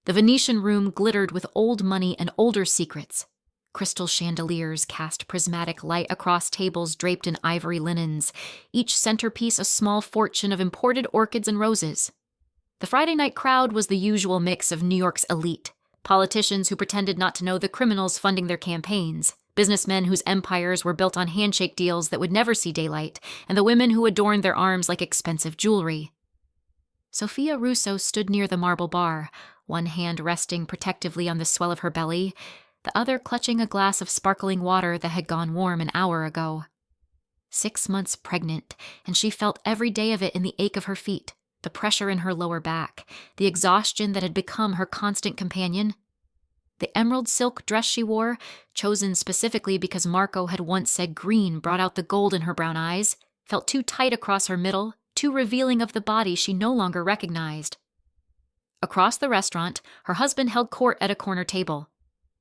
The Venetian Room glittered with old money and older secrets. Crystal chandeliers cast prismatic light across tables draped in ivory linens, each centerpiece a small fortune of imported orchids and roses. The Friday night crowd was the usual mix of New York's elite, politicians who pretended not to know the criminals funding their campaigns, businessmen whose empires were built on handshake deals that would never see daylight, and the women who adorned their arms like expensive jewelry. Sofia Russo stood near the marble bar, one hand resting protectively on the swell of her belly, the other clutching a glass of sparkling water that had gone warm an hour ago. 6 months pregnant, and she felt every day of it in the ache of her feet, the pressure in her lower back, the exhaustion that had become her constant companion. The emerald silk dress she wore, chosen specifically because Marco had once said green brought out the gold in her brown eyes, felt too tight across her middle, too revealing of the body she no longer recognized. Across the restaurant, her husband held court at a corner table.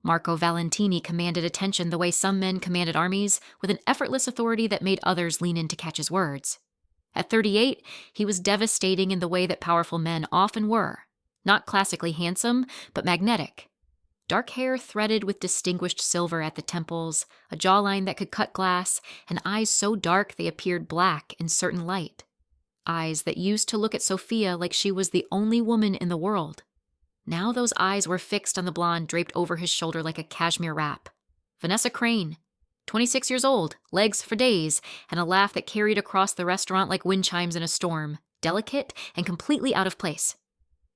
Marco Valentini commanded attention the way some men commanded armies, with an effortless authority that made others lean in to catch his words. At 38, he was devastating in the way that powerful men often were. Not classically handsome, but magnetic. Dark hair threaded with distinguished silver at the temples, a jawline that could cut glass, and eyes so dark they appeared black in certain light. Eyes that used to look at Sofia like she was the only woman in the world. Now those eyes were fixed on the blonde draped over his shoulder like a cashmere wrap. Vanessa Crane, 26 years old, legs for days, and a laugh that carried across the restaurant like wind chimes in a storm, delicate and completely out of place.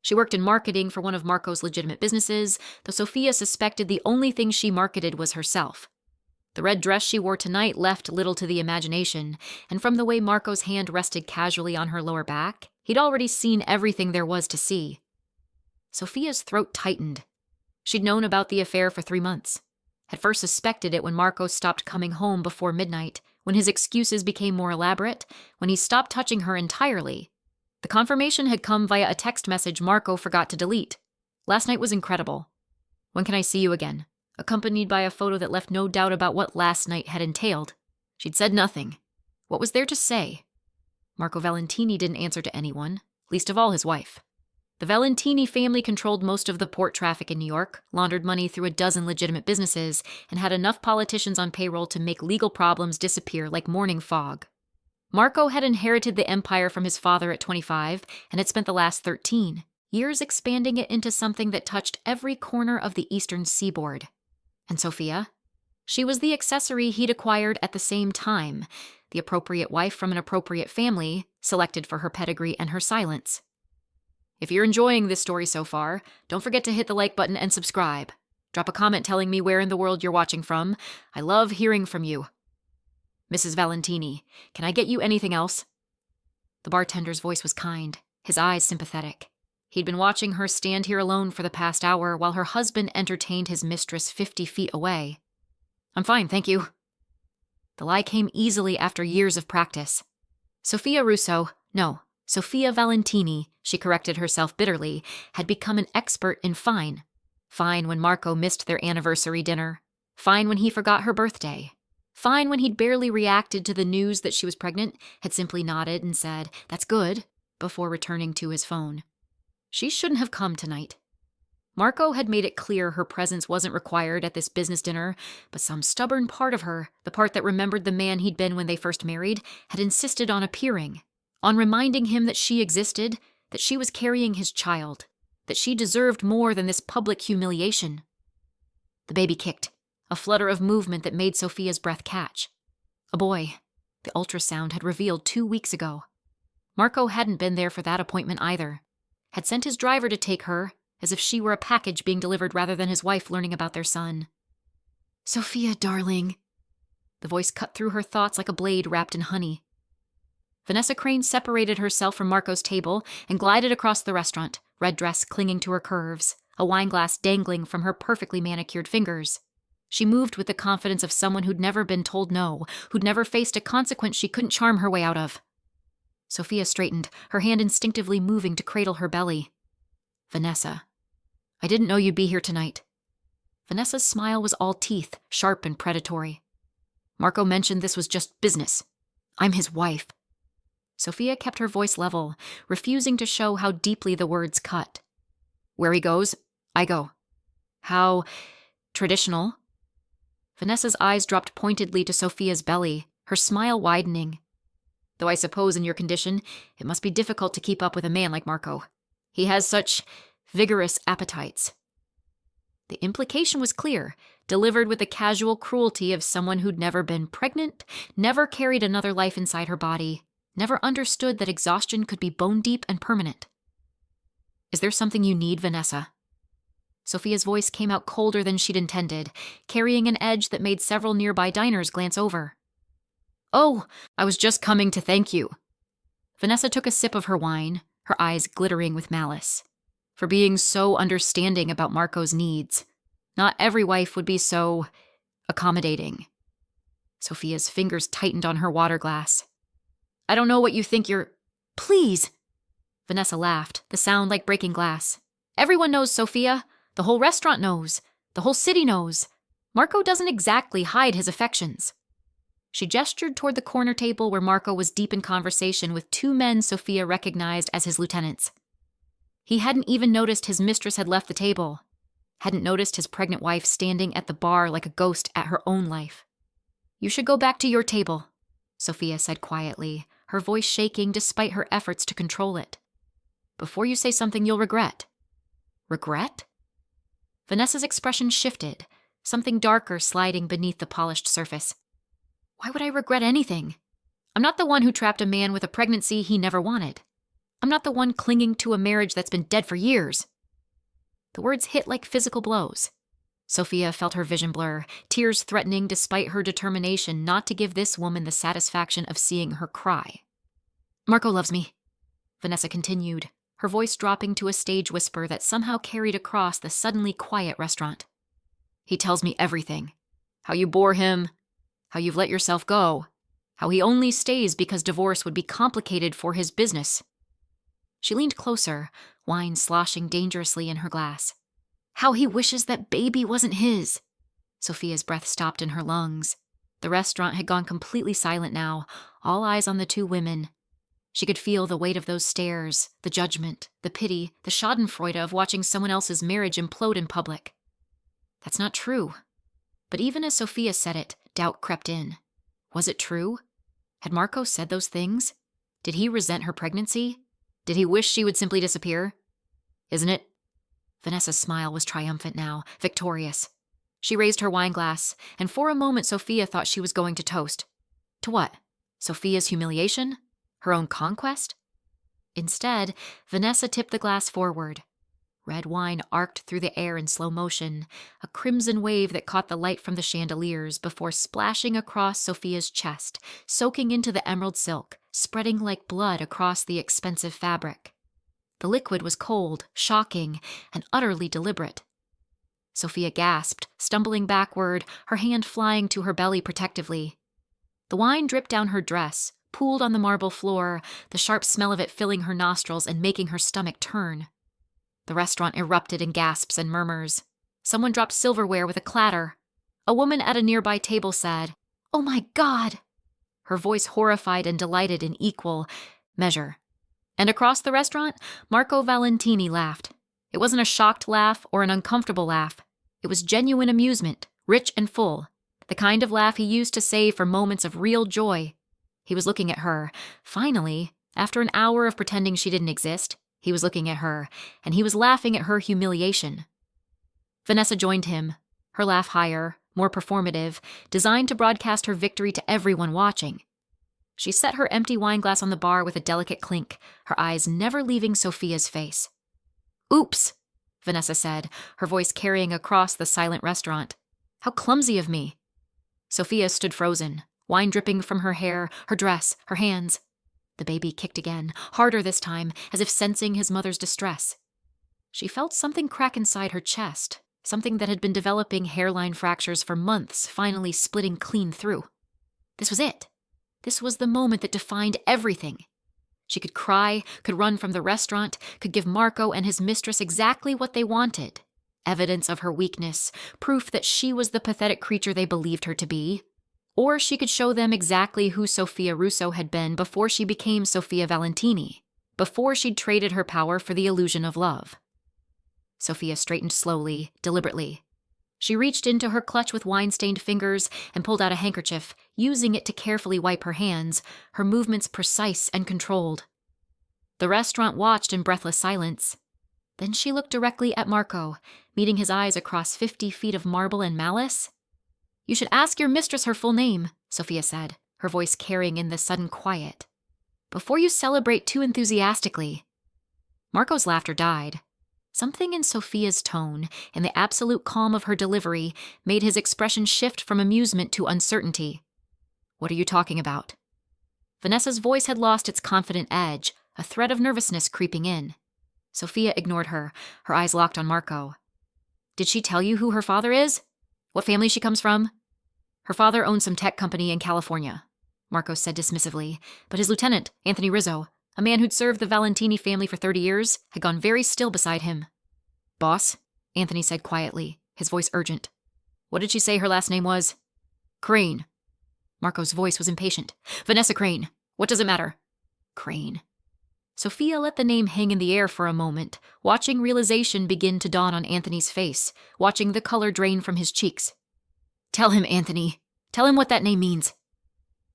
She worked in marketing for one of Marco's legitimate businesses, though Sofia suspected the only thing she marketed was herself. The red dress she wore tonight left little to the imagination, and from the way Marco's hand rested casually on her lower back, he'd already seen everything there was to see. Sofia's throat tightened. She'd known about the affair for 3 months. Had first suspected it when Marco stopped coming home before midnight, when his excuses became more elaborate, when he stopped touching her entirely. The confirmation had come via a text message Marco forgot to delete. Last night was incredible. When can I see you again? Accompanied by a photo that left no doubt about what last night had entailed. She'd said nothing. What was there to say? Marco Valentini didn't answer to anyone, least of all his wife. The Valentini family controlled most of the port traffic in New York, laundered money through a dozen legitimate businesses, and had enough politicians on payroll to make legal problems disappear like morning fog. Marco had inherited the empire from his father at 25 and had spent the last 13 years expanding it into something that touched every corner of the eastern seaboard. And Sofia? She was the accessory he'd acquired at the same time, the appropriate wife from an appropriate family, selected for her pedigree and her silence. If you're enjoying this story so far, don't forget to hit the like button and subscribe. Drop a comment telling me where in the world you're watching from. I love hearing from you. Mrs. Valentini, can I get you anything else? The bartender's voice was kind, his eyes sympathetic. He'd been watching her stand here alone for the past hour while her husband entertained his mistress 50 feet away. I'm fine, thank you. The lie came easily after years of practice. Sofia Valentini, she corrected herself bitterly, had become an expert in fine. Fine when Marco missed their anniversary dinner. Fine when he forgot her birthday. Fine when he'd barely reacted to the news that she was pregnant, had simply nodded and said, "That's good," before returning to his phone. She shouldn't have come tonight. Marco had made it clear her presence wasn't required at this business dinner, but some stubborn part of her, the part that remembered the man he'd been when they first married, had insisted on appearing, on reminding him that she existed, that she was carrying his child, that she deserved more than this public humiliation. The baby kicked, a flutter of movement that made Sofia's breath catch. A boy. The ultrasound had revealed 2 weeks ago. Marco hadn't been there for that appointment either. Had sent his driver to take her, as if she were a package being delivered rather than his wife learning about their son. "Sofia, darling." The voice cut through her thoughts like a blade wrapped in honey. Vanessa Crane separated herself from Marco's table and glided across the restaurant, red dress clinging to her curves, a wineglass dangling from her perfectly manicured fingers. She moved with the confidence of someone who'd never been told no, who'd never faced a consequence she couldn't charm her way out of. Sofia straightened, her hand instinctively moving to cradle her belly. "Vanessa, I didn't know you'd be here tonight." Vanessa's smile was all teeth, sharp and predatory. "Marco mentioned this was just business. I'm his wife." Sofia kept her voice level, refusing to show how deeply the words cut. "Where he goes, I go. How traditional? Vanessa's eyes dropped pointedly to Sofia's belly, her smile widening. Though I suppose in your condition, it must be difficult to keep up with a man like Marco. He has such vigorous appetites. The implication was clear, delivered with the casual cruelty of someone who'd never been pregnant, never carried another life inside her body, never understood that exhaustion could be bone-deep and permanent. Is there something you need, Vanessa? Sofia's voice came out colder than she'd intended, carrying an edge that made several nearby diners glance over. Oh, I was just coming to thank you. Vanessa took a sip of her wine, her eyes glittering with malice. For being so understanding about Marco's needs. Not every wife would be so accommodating. Sofia's fingers tightened on her water glass. I don't know what you think you're... Please! Vanessa laughed, the sound like breaking glass. Everyone knows, Sofia. The whole restaurant knows. The whole city knows. Marco doesn't exactly hide his affections. She gestured toward the corner table where Marco was deep in conversation with two men Sofia recognized as his lieutenants. He hadn't even noticed his mistress had left the table. Hadn't noticed his pregnant wife standing at the bar like a ghost at her own life. You should go back to your table, Sofia said quietly, her voice shaking despite her efforts to control it. Before you say something you'll regret. Regret? Vanessa's expression shifted, something darker sliding beneath the polished surface. Why would I regret anything? I'm not the one who trapped a man with a pregnancy he never wanted. I'm not the one clinging to a marriage that's been dead for years. The words hit like physical blows. Sofia felt her vision blur, tears threatening despite her determination not to give this woman the satisfaction of seeing her cry. Marco loves me, Vanessa continued, her voice dropping to a stage whisper that somehow carried across the suddenly quiet restaurant. He tells me everything. How you bore him, how you've let yourself go, how he only stays because divorce would be complicated for his business. She leaned closer, wine sloshing dangerously in her glass. How he wishes that baby wasn't his. Sofia's breath stopped in her lungs. The restaurant had gone completely silent now, all eyes on the two women. She could feel the weight of those stares, the judgment, the pity, the schadenfreude of watching someone else's marriage implode in public. That's not true. But even as Sofia said it, doubt crept in. Was it true? Had Marco said those things? Did he resent her pregnancy? Did he wish she would simply disappear? Isn't it? Vanessa's smile was triumphant now, victorious. She raised her wine glass, and for a moment Sofia thought she was going to toast. To what? Sofia's humiliation? Her own conquest? Instead, Vanessa tipped the glass forward. Red wine arced through the air in slow motion, a crimson wave that caught the light from the chandeliers before splashing across Sofia's chest, soaking into the emerald silk, spreading like blood across the expensive fabric. The liquid was cold, shocking, and utterly deliberate. Sofia gasped, stumbling backward, her hand flying to her belly protectively. The wine dripped down her dress, pooled on the marble floor, the sharp smell of it filling her nostrils and making her stomach turn. The restaurant erupted in gasps and murmurs. Someone dropped silverware with a clatter. A woman at a nearby table said, "Oh my God!" her voice horrified and delighted in equal measure. And across the restaurant, Marco Valentini laughed. It wasn't a shocked laugh or an uncomfortable laugh. It was genuine amusement, rich and full, the kind of laugh he used to save for moments of real joy. He was looking at her. Finally, after an hour of pretending she didn't exist, he was looking at her, and he was laughing at her humiliation. Vanessa joined him, her laugh higher, more performative, designed to broadcast her victory to everyone watching. She set her empty wineglass on the bar with a delicate clink, her eyes never leaving Sofia's face. "Oops," Vanessa said, her voice carrying across the silent restaurant. "How clumsy of me." Sofia stood frozen, wine dripping from her hair, her dress, her hands. The baby kicked again, harder this time, as if sensing his mother's distress. She felt something crack inside her chest, something that had been developing hairline fractures for months, finally splitting clean through. This was it. This was the moment that defined everything. She could cry, could run from the restaurant, could give Marco and his mistress exactly what they wanted. Evidence of her weakness, proof that she was the pathetic creature they believed her to be. Or she could show them exactly who Sofia Russo had been before she became Sofia Valentini, before she'd traded her power for the illusion of love. Sofia straightened slowly, deliberately. She reached into her clutch with wine-stained fingers and pulled out a handkerchief, using it to carefully wipe her hands, her movements precise and controlled. The restaurant watched in breathless silence. Then she looked directly at Marco, meeting his eyes across 50 feet of marble and malice. "You should ask your mistress her full name," Sofia said, her voice carrying in the sudden quiet, "before you celebrate too enthusiastically." Marco's laughter died. Something in Sofia's tone, and the absolute calm of her delivery, made his expression shift from amusement to uncertainty. "What are you talking about?" Vanessa's voice had lost its confident edge, a thread of nervousness creeping in. Sofia ignored her, her eyes locked on Marco. "Did she tell you who her father is? What family she comes from?" "Her father owns some tech company in California," Marco said dismissively, but his lieutenant, Anthony Rizzo, a man who'd served the Valentini family for 30 years, had gone very still beside him. "Boss," Anthony said quietly, his voice urgent. "What did she say her last name was?" "Crane." Marco's voice was impatient. "Vanessa Crane. What does it matter?" "Crane." Sofia let the name hang in the air for a moment, watching realization begin to dawn on Anthony's face, watching the color drain from his cheeks. "Tell him, Anthony. Tell him what that name means."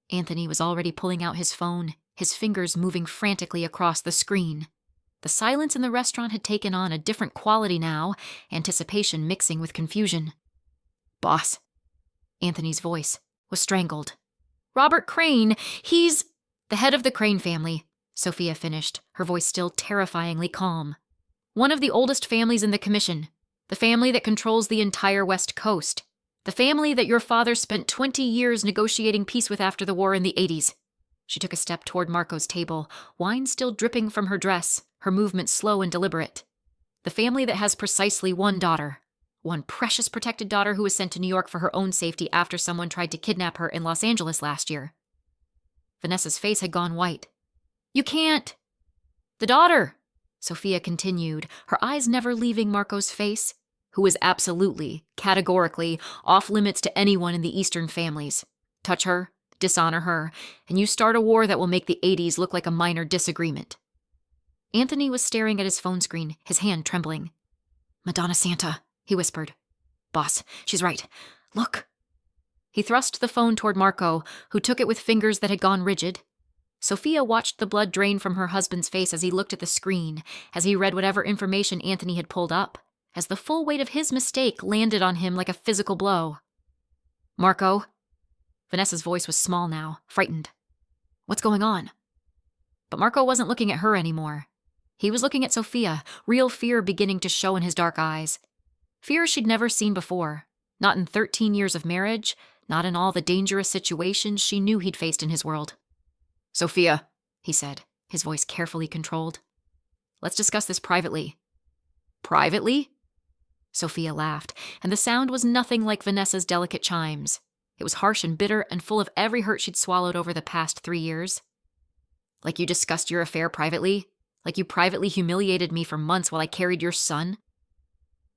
Anthony was already pulling out his phone, his fingers moving frantically across the screen. The silence in the restaurant had taken on a different quality now, anticipation mixing with confusion. "Boss." Anthony's voice was strangled. "Robert Crane, he's the head of the Crane family," Sofia finished, her voice still terrifyingly calm. "One of the oldest families in the commission, the family that controls the entire West Coast, the family that your father spent 20 years negotiating peace with after the war in the 80s. She took a step toward Marco's table, wine still dripping from her dress, her movement slow and deliberate. "The family that has precisely one daughter. One precious protected daughter who was sent to New York for her own safety after someone tried to kidnap her in Los Angeles last year." Vanessa's face had gone white. "You can't." "The daughter," Sofia continued, her eyes never leaving Marco's face, "who is absolutely, categorically, off limits to anyone in the Eastern families. Touch her, dishonor her, and you start a war that will make the 80s look like a minor disagreement." Anthony was staring at his phone screen, his hand trembling. "Madonna Santa," he whispered. "Boss, she's right. Look." He thrust the phone toward Marco, who took it with fingers that had gone rigid. Sofia watched the blood drain from her husband's face as he looked at the screen, as he read whatever information Anthony had pulled up, as the full weight of his mistake landed on him like a physical blow. "Marco?" Vanessa's voice was small now, frightened. "What's going on?" But Marco wasn't looking at her anymore. He was looking at Sofia, real fear beginning to show in his dark eyes. Fear she'd never seen before, not in 13 years of marriage, not in all the dangerous situations she knew he'd faced in his world. "Sofia," he said, his voice carefully controlled. "Let's discuss this privately." "Privately?" Sofia laughed, and the sound was nothing like Vanessa's delicate chimes. It was harsh and bitter and full of every hurt she'd swallowed over the past 3 years. "Like you discussed your affair privately? Like you privately humiliated me for months while I carried your son?"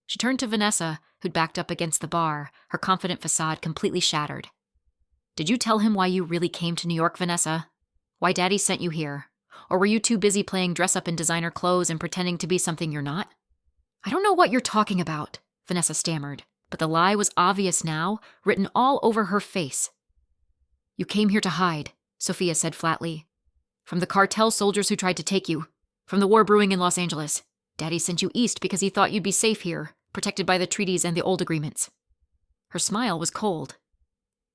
She turned to Vanessa, who'd backed up against the bar, her confident facade completely shattered. "Did you tell him why you really came to New York, Vanessa? Why Daddy sent you here? Or were you too busy playing dress-up in designer clothes and pretending to be something you're not?" "I don't know what you're talking about," Vanessa stammered, but the lie was obvious now, written all over her face. "You came here to hide," Sofia said flatly. "From the cartel soldiers who tried to take you. From the war brewing in Los Angeles. Daddy sent you east because he thought you'd be safe here, protected by the treaties and the old agreements." Her smile was cold.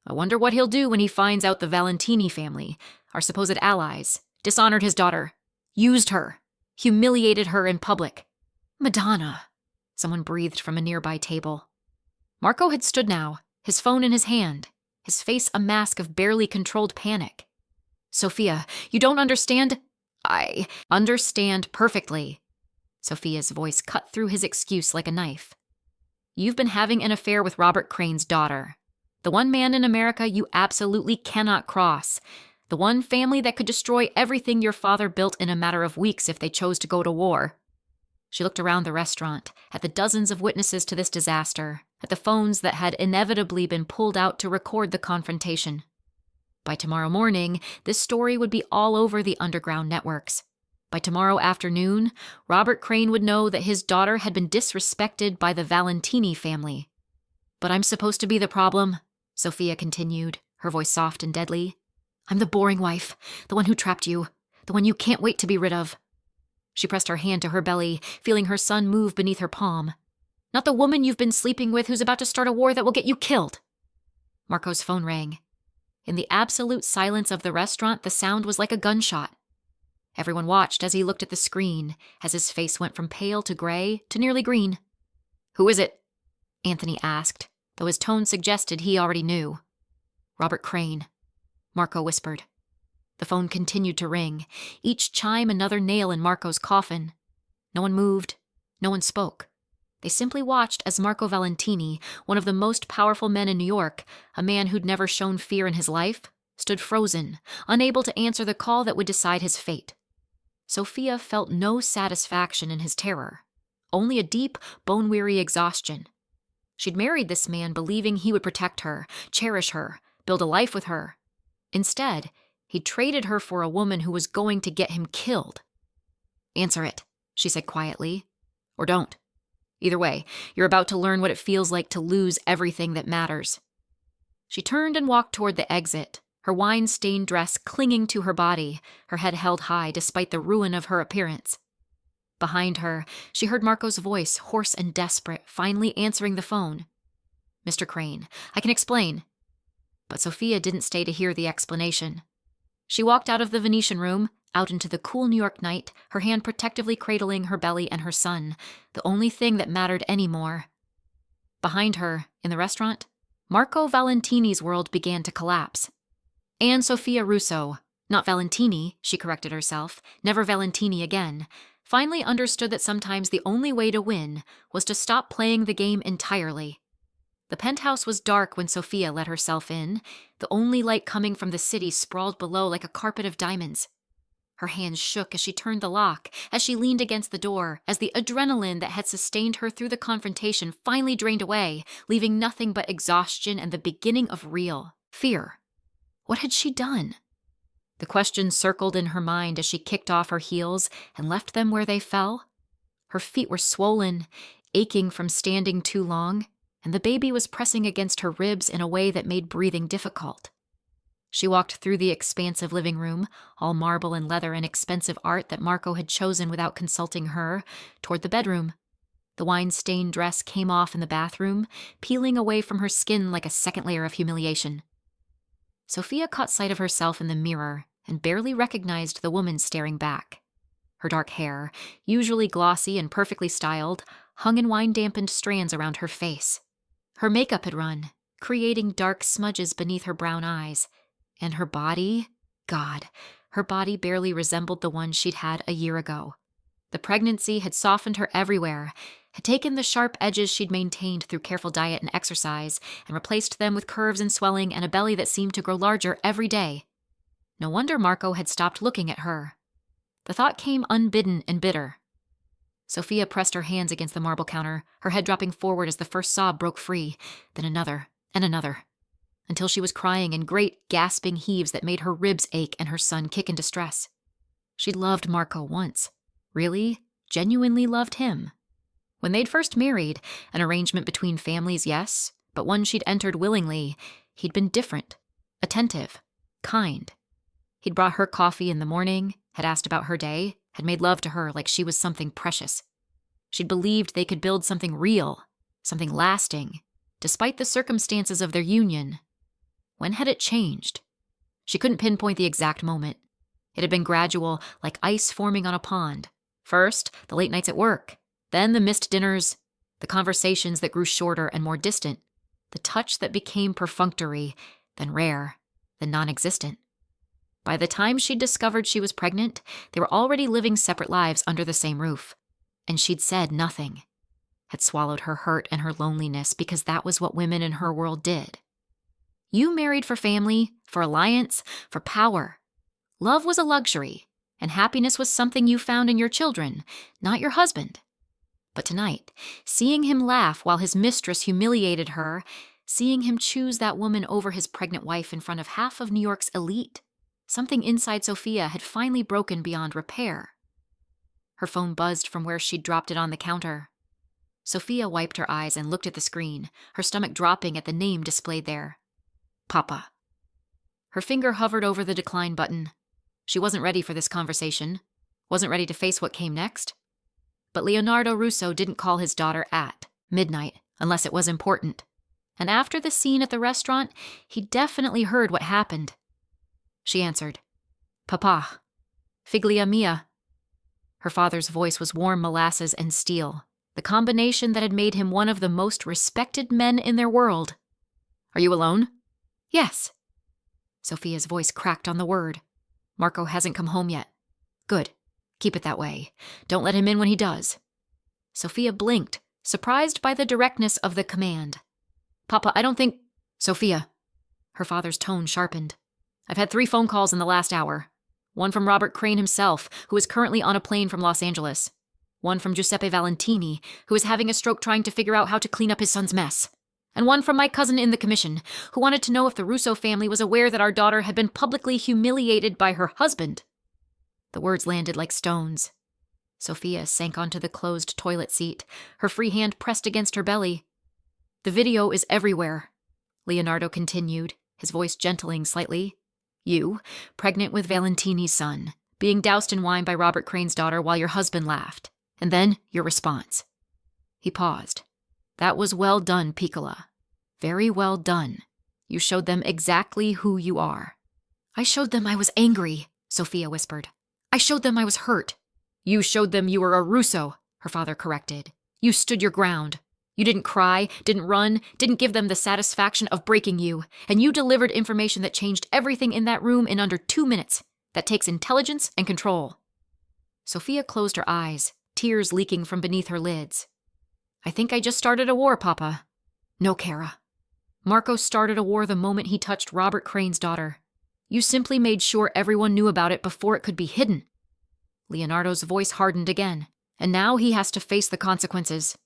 "I wonder what he'll do when he finds out the Valentini family, our supposed allies, dishonored his daughter, used her, humiliated her in public." "Madonna," someone breathed from a nearby table. Marco had stood now, his phone in his hand, his face a mask of barely controlled panic. "Sofia, you don't understand." "I understand perfectly." Sofia's voice cut through his excuse like a knife. "You've been having an affair with Robert Crane's daughter. The one man in America you absolutely cannot cross. The one family that could destroy everything your father built in a matter of weeks if they chose to go to war." She looked around the restaurant, at the dozens of witnesses to this disaster, at the phones that had inevitably been pulled out to record the confrontation. By tomorrow morning, this story would be all over the underground networks. By tomorrow afternoon, Robert Crane would know that his daughter had been disrespected by the Valentini family. "But I'm supposed to be the problem," Sofia continued, her voice soft and deadly. "I'm the boring wife, the one who trapped you, the one you can't wait to be rid of." She pressed her hand to her belly, feeling her son move beneath her palm. "Not the woman you've been sleeping with who's about to start a war that will get you killed." Marco's phone rang. In the absolute silence of the restaurant, the sound was like a gunshot. Everyone watched as he looked at the screen, as his face went from pale to gray to nearly green. "Who is it?" Anthony asked, though his tone suggested he already knew. "Robert Crane," Marco whispered. The phone continued to ring, each chime another nail in Marco's coffin. No one moved. No one spoke. They simply watched as Marco Valentini, one of the most powerful men in New York, a man who'd never shown fear in his life, stood frozen, unable to answer the call that would decide his fate. Sofia felt no satisfaction in his terror, only a deep, bone-weary exhaustion. She'd married this man believing he would protect her, cherish her, build a life with her. Instead, he'd traded her for a woman who was going to get him killed. "Answer it," she said quietly. "Or don't. Either way, you're about to learn what it feels like to lose everything that matters." She turned and walked toward the exit, her wine-stained dress clinging to her body, her head held high despite the ruin of her appearance. Behind her, she heard Marco's voice, hoarse and desperate, finally answering the phone. "Mr. Crane, I can explain." But Sofia didn't stay to hear the explanation. She walked out of the Venetian Room, out into the cool New York night, her hand protectively cradling her belly and her son, the only thing that mattered anymore. Behind her, in the restaurant, Marco Valentini's world began to collapse. And Sofia Russo, not Valentini, she corrected herself, never Valentini again, finally understood that sometimes the only way to win was to stop playing the game entirely. The penthouse was dark when Sofia let herself in, the only light coming from the city sprawled below like a carpet of diamonds. Her hands shook as she turned the lock, as she leaned against the door, as the adrenaline that had sustained her through the confrontation finally drained away, leaving nothing but exhaustion and the beginning of real fear. What had she done? The questions circled in her mind as she kicked off her heels and left them where they fell. Her feet were swollen, aching from standing too long, and the baby was pressing against her ribs in a way that made breathing difficult. She walked through the expansive living room, all marble and leather and expensive art that Marco had chosen without consulting her, toward the bedroom. The wine-stained dress came off in the bathroom, peeling away from her skin like a second layer of humiliation. Sofia caught sight of herself in the mirror and barely recognized the woman staring back. Her dark hair, usually glossy and perfectly styled, hung in wine-dampened strands around her face. Her makeup had run, creating dark smudges beneath her brown eyes. And her body, God, her body barely resembled the one she'd had a year ago. The pregnancy had softened her everywhere, had taken the sharp edges she'd maintained through careful diet and exercise, and replaced them with curves and swelling and a belly that seemed to grow larger every day. No wonder Marco had stopped looking at her. The thought came unbidden and bitter. Sofia pressed her hands against the marble counter, her head dropping forward as the first sob broke free, then another, and another, until she was crying in great, gasping heaves that made her ribs ache and her son kick in distress. She'd loved Marco once. Really, genuinely loved him. When they'd first married, an arrangement between families, yes, but one she'd entered willingly, he'd been different, attentive, kind. He'd brought her coffee in the morning, had asked about her day, had made love to her like she was something precious. She'd believed they could build something real, something lasting, despite the circumstances of their union. When had it changed? She couldn't pinpoint the exact moment. It had been gradual, like ice forming on a pond. First, the late nights at work. Then the missed dinners, the conversations that grew shorter and more distant, the touch that became perfunctory, then rare, then non-existent. By the time she'd discovered she was pregnant, they were already living separate lives under the same roof. And she'd said nothing. Had swallowed her hurt and her loneliness because that was what women in her world did. You married for family, for alliance, for power. Love was a luxury, and happiness was something you found in your children, not your husband. But tonight, seeing him laugh while his mistress humiliated her, seeing him choose that woman over his pregnant wife in front of half of New York's elite, something inside Sofia had finally broken beyond repair. Her phone buzzed from where she'd dropped it on the counter. Sofia wiped her eyes and looked at the screen, her stomach dropping at the name displayed there. Papa. Her finger hovered over the decline button. She wasn't ready for this conversation, wasn't ready to face what came next. But Leonardo Russo didn't call his daughter at midnight unless it was important. And after the scene at the restaurant, he definitely heard what happened. She answered, Papa, figlia mia. Her father's voice was warm molasses and steel, the combination that had made him one of the most respected men in their world. Are you alone? Yes. Sofia's voice cracked on the word. Marco hasn't come home yet. Good. Keep it that way. Don't let him in when he does. Sofia blinked, surprised by the directness of the command. Papa, I don't think... Sofia. Her father's tone sharpened. I've had 3 phone calls in the last hour. One from Robert Crane himself, who is currently on a plane from Los Angeles. One from Giuseppe Valentini, who is having a stroke trying to figure out how to clean up his son's mess. And one from my cousin in the commission, who wanted to know if the Russo family was aware that our daughter had been publicly humiliated by her husband. The words landed like stones. Sofia sank onto the closed toilet seat, her free hand pressed against her belly. The video is everywhere, Leonardo continued, his voice gentling slightly. You, pregnant with Valentini's son, being doused in wine by Robert Crane's daughter while your husband laughed. And then your response. He paused. That was well done, Piccola. Very well done. You showed them exactly who you are. I showed them I was angry, Sofia whispered. I showed them I was hurt. You showed them you were a Russo, her father corrected. You stood your ground. You didn't cry, didn't run, didn't give them the satisfaction of breaking you, and you delivered information that changed everything in that room in under 2 minutes. That takes intelligence and control. Sofia closed her eyes, tears leaking from beneath her lids. I think I just started a war, Papa. No, Kara. Marco started a war the moment he touched Robert Crane's daughter. You simply made sure everyone knew about it before it could be hidden. Leonardo's voice hardened again, and now he has to face the consequences.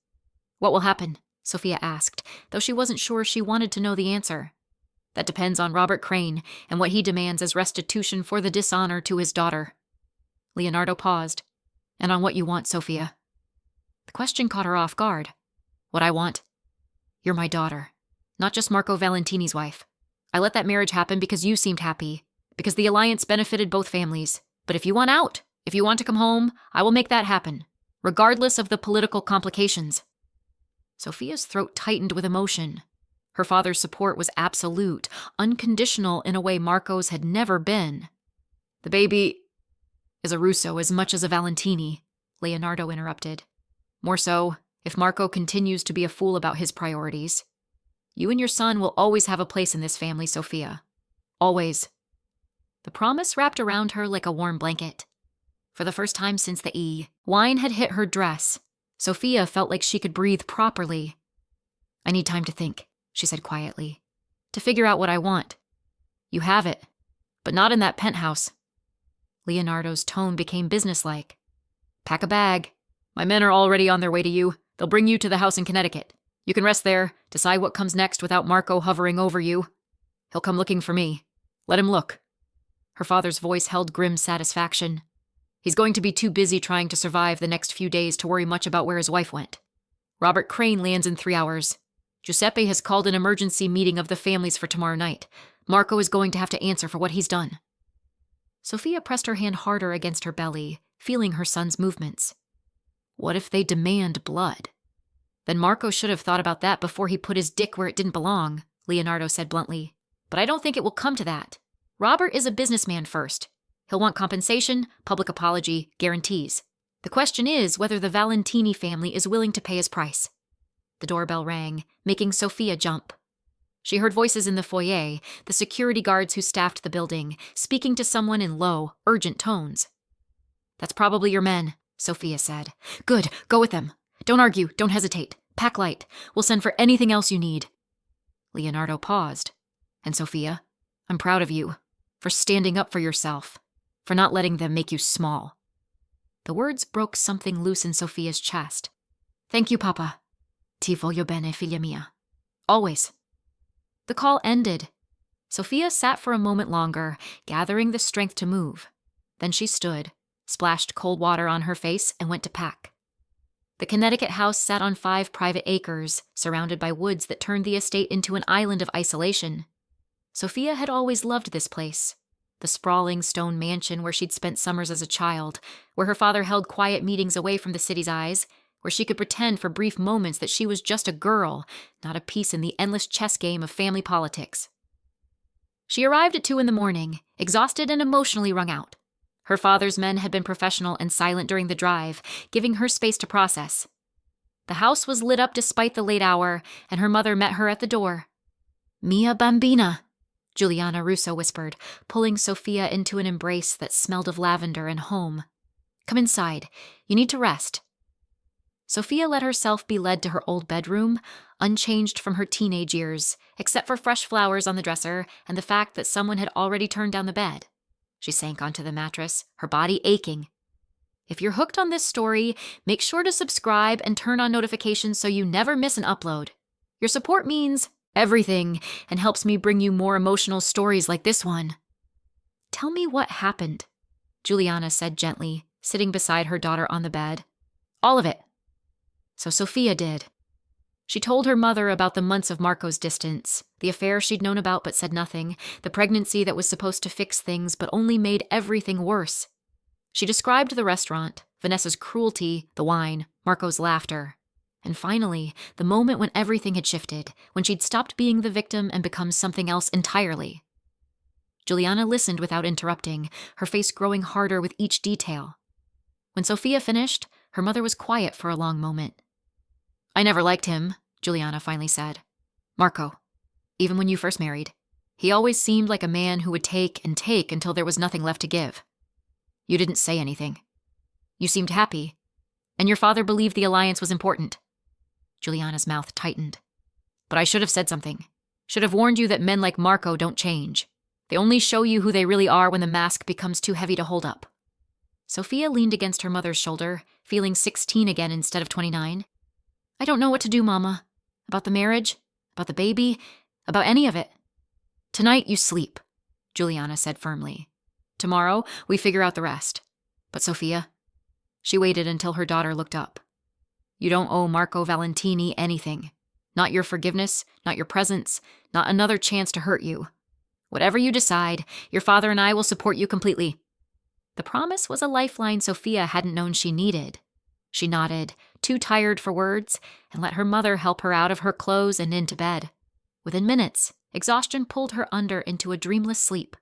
What will happen? Sofia asked, though she wasn't sure she wanted to know the answer. That depends on Robert Crane and what he demands as restitution for the dishonor to his daughter. Leonardo paused. And on what you want, Sofia. The question caught her off guard. What I want? You're my daughter, not just Marco Valentini's wife. I let that marriage happen because you seemed happy, because the alliance benefited both families. But if you want out, if you want to come home, I will make that happen, regardless of the political complications. Sofia's throat tightened with emotion. Her father's support was absolute, unconditional in a way Marco's had never been. The baby is a Russo as much as a Valentini, Leonardo interrupted. More so, if Marco continues to be a fool about his priorities. You and your son will always have a place in this family, Sofia. Always. The promise wrapped around her like a warm blanket. For the first time since the wine had hit her dress, Sofia felt like she could breathe properly. I need time to think, she said quietly, to figure out what I want. You have it, but not in that penthouse. Leonardo's tone became businesslike. Pack a bag. My men are already on their way to you. They'll bring you to the house in Connecticut. You can rest there, decide what comes next without Marco hovering over you. He'll come looking for me. Let him look. Her father's voice held grim satisfaction. He's going to be too busy trying to survive the next few days to worry much about where his wife went. Robert Crane lands in 3 hours. Giuseppe has called an emergency meeting of the families for tomorrow night. Marco is going to have to answer for what he's done. Sofia pressed her hand harder against her belly, feeling her son's movements. What if they demand blood? Then Marco should have thought about that before he put his dick where it didn't belong, Leonardo said bluntly. But I don't think it will come to that. Robert is a businessman first. He'll want compensation, public apology, guarantees. The question is whether the Valentini family is willing to pay his price. The doorbell rang, making Sofia jump. She heard voices in the foyer, the security guards who staffed the building, speaking to someone in low, urgent tones. That's probably your men, Sofia said. Good, go with them. Don't argue, don't hesitate. Pack light. We'll send for anything else you need. Leonardo paused. And Sofia, I'm proud of you, for standing up for yourself, for not letting them make you small. The words broke something loose in Sofia's chest. Thank you, Papa. Ti voglio bene, figlia mia. Always. The call ended. Sofia sat for a moment longer, gathering the strength to move. Then she stood, splashed cold water on her face, and went to pack. The Connecticut house sat on 5 private acres, surrounded by woods that turned the estate into an island of isolation. Sofia had always loved this place. The sprawling stone mansion where she'd spent summers as a child, where her father held quiet meetings away from the city's eyes, where she could pretend for brief moments that she was just a girl, not a piece in the endless chess game of family politics. She arrived at 2 a.m, exhausted and emotionally wrung out. Her father's men had been professional and silent during the drive, giving her space to process. The house was lit up despite the late hour, and her mother met her at the door. "Mia bambina," Juliana Russo whispered, pulling Sofia into an embrace that smelled of lavender and home. "Come inside. You need to rest." Sofia let herself be led to her old bedroom, unchanged from her teenage years, except for fresh flowers on the dresser and the fact that someone had already turned down the bed. She sank onto the mattress, her body aching. If you're hooked on this story, make sure to subscribe and turn on notifications so you never miss an upload. Your support means everything and helps me bring you more emotional stories like this one. "Tell me what happened," Juliana said gently, sitting beside her daughter on the bed. "All of it." So Sofia did. She told her mother about the months of Marco's distance, the affair she'd known about but said nothing, the pregnancy that was supposed to fix things but only made everything worse. She described the restaurant, Vanessa's cruelty, the wine, Marco's laughter. And finally, the moment when everything had shifted, when she'd stopped being the victim and become something else entirely. Juliana listened without interrupting, her face growing harder with each detail. When Sofia finished, her mother was quiet for a long moment. "I never liked him," Juliana finally said. "Marco. Even when you first married. He always seemed like a man who would take and take until there was nothing left to give. You didn't say anything. You seemed happy. And your father believed the alliance was important." Juliana's mouth tightened. "But I should have said something. Should have warned you that men like Marco don't change. They only show you who they really are when the mask becomes too heavy to hold up." Sofia leaned against her mother's shoulder, feeling 16 again instead of 29. "I don't know what to do, Mama. About the marriage, about the baby, about any of it." "Tonight you sleep," Juliana said firmly. "Tomorrow we figure out the rest. But Sofia," she waited until her daughter looked up, "you don't owe Marco Valentini anything. Not your forgiveness, not your presence, not another chance to hurt you. Whatever you decide, your father and I will support you completely." The promise was a lifeline Sofia hadn't known she needed. She nodded, too tired for words, and let her mother help her out of her clothes and into bed. Within minutes, exhaustion pulled her under into a dreamless sleep.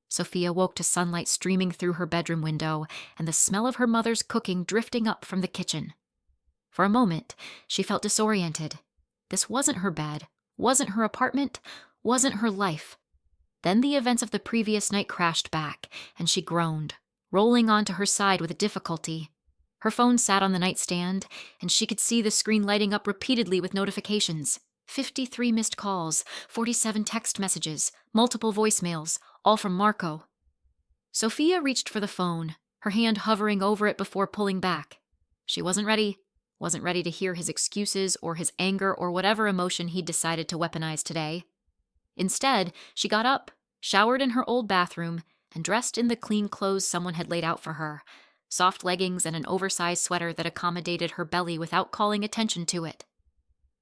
Sofia woke to sunlight streaming through her bedroom window and the smell of her mother's cooking drifting up from the kitchen. For a moment, she felt disoriented. This wasn't her bed, wasn't her apartment, wasn't her life. Then the events of the previous night crashed back, and she groaned, rolling onto her side with difficulty. Her phone sat on the nightstand, and she could see the screen lighting up repeatedly with notifications. 53 missed calls, 47 text messages, multiple voicemails, all from Marco. Sofia reached for the phone, her hand hovering over it before pulling back. She wasn't ready to hear his excuses or his anger or whatever emotion he'd decided to weaponize today. Instead, she got up, showered in her old bathroom, and dressed in the clean clothes someone had laid out for her, soft leggings and an oversized sweater that accommodated her belly without calling attention to it.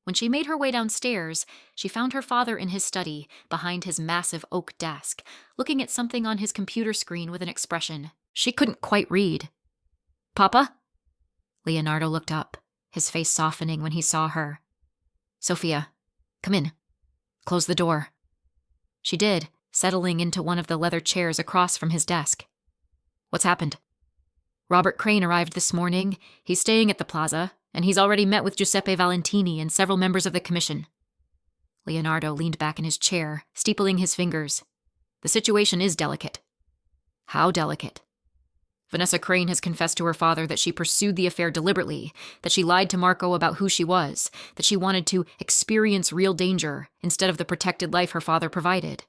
When she made her way downstairs, she found her father in his study, behind his massive oak desk, looking at something on his computer screen with an expression she couldn't quite read. "Papa?" Leonardo looked up, his face softening when he saw her. "Sofia, come in. Close the door." She did, settling into one of the leather chairs across from his desk. "What's happened?" "Robert Crane arrived this morning. He's staying at the plaza, and he's already met with Giuseppe Valentini and several members of the commission." Leonardo leaned back in his chair, steepling his fingers. "The situation is delicate." "How delicate?" "Vanessa Crane has confessed to her father that she pursued the affair deliberately, that she lied to Marco about who she was, that she wanted to experience real danger instead of the protected life her father provided."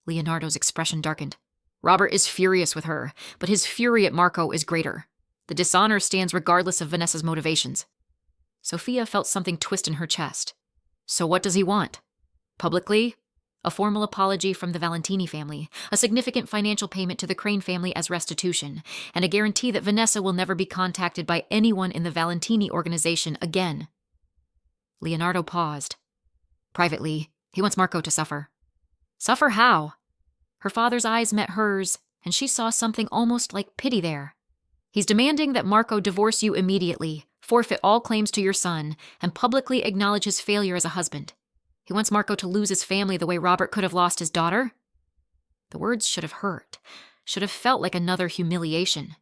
Leonardo's expression darkened. "Robert is furious with her, but his fury at Marco is greater. The dishonor stands regardless of Vanessa's motivations." Sofia felt something twist in her chest. "So what does he want? Publicly? A formal apology from the Valentini family, a significant financial payment to the Crane family as restitution, and a guarantee that Vanessa will never be contacted by anyone in the Valentini organization again. Leonardo paused. Privately, he wants Marco to suffer. Suffer how? Her father's eyes met hers, and she saw something almost like pity there. He's demanding that Marco divorce you immediately, forfeit all claims to your son, and publicly acknowledge his failure as a husband. He wants Marco to lose his family the way Robert could have lost his daughter? The words should have hurt, should have felt like another humiliation.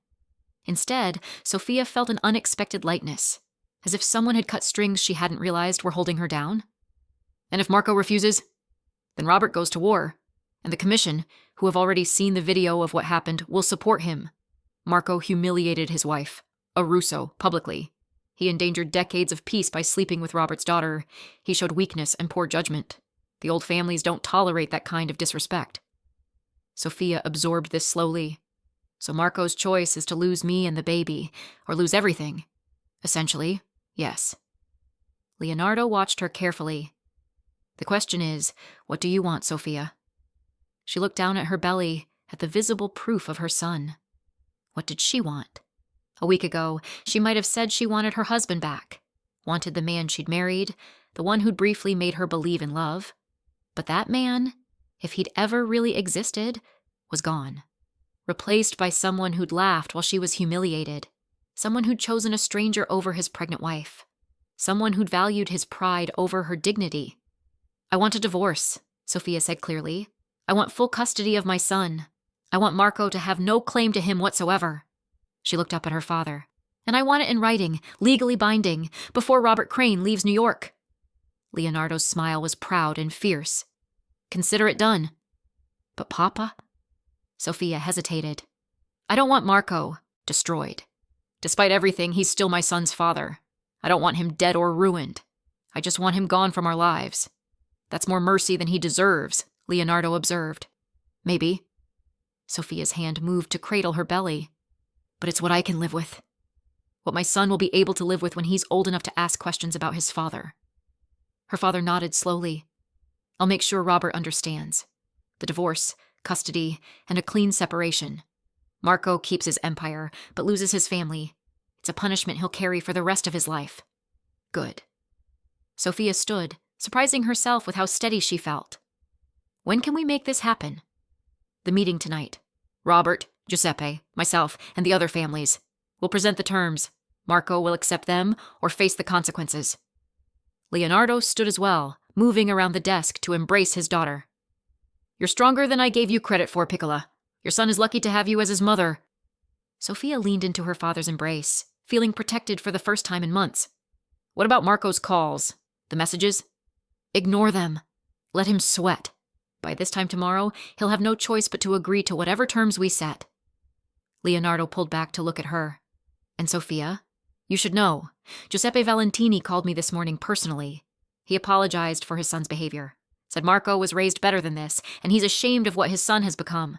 Instead, Sofia felt an unexpected lightness, as if someone had cut strings she hadn't realized were holding her down. And if Marco refuses, then Robert goes to war, and the commission, who have already seen the video of what happened, will support him. Marco humiliated his wife, a Russo, publicly. He endangered decades of peace by sleeping with Robert's daughter. He showed weakness and poor judgment. The old families don't tolerate that kind of disrespect. Sofia absorbed this slowly. So Marco's choice is to lose me and the baby, or lose everything. Essentially, yes. Leonardo watched her carefully. The question is, what do you want, Sofia? She looked down at her belly, at the visible proof of her son. What did she want? A week ago, she might have said she wanted her husband back, wanted the man she'd married, the one who'd briefly made her believe in love. But that man, if he'd ever really existed, was gone. Replaced by someone who'd laughed while she was humiliated, someone who'd chosen a stranger over his pregnant wife, someone who'd valued his pride over her dignity. I want a divorce, Sofia said clearly. I want full custody of my son. I want Marco to have no claim to him whatsoever. She looked up at her father. And I want it in writing, legally binding, before Robert Crane leaves New York. Leonardo's smile was proud and fierce. Consider it done. But Papa? Sofia hesitated. I don't want Marco destroyed. Despite everything, he's still my son's father. I don't want him dead or ruined. I just want him gone from our lives. That's more mercy than he deserves, Leonardo observed. Maybe. Sofia's hand moved to cradle her belly. But it's what I can live with. What my son will be able to live with when he's old enough to ask questions about his father. Her father nodded slowly. I'll make sure Robert understands. The divorce, custody, and a clean separation. Marco keeps his empire, but loses his family. It's a punishment he'll carry for the rest of his life. Good. Sofia stood, surprising herself with how steady she felt. When can we make this happen? The meeting tonight. Robert, Giuseppe, myself, and the other families. We'll present the terms. Marco will accept them or face the consequences. Leonardo stood as well, moving around the desk to embrace his daughter. You're stronger than I gave you credit for, Piccola. Your son is lucky to have you as his mother. Sofia leaned into her father's embrace, feeling protected for the first time in months. What about Marco's calls? The messages? Ignore them. Let him sweat. By this time tomorrow, he'll have no choice but to agree to whatever terms we set. Leonardo pulled back to look at her. And Sofia? You should know. Giuseppe Valentini called me this morning personally. He apologized for his son's behavior. Said Marco was raised better than this, and he's ashamed of what his son has become.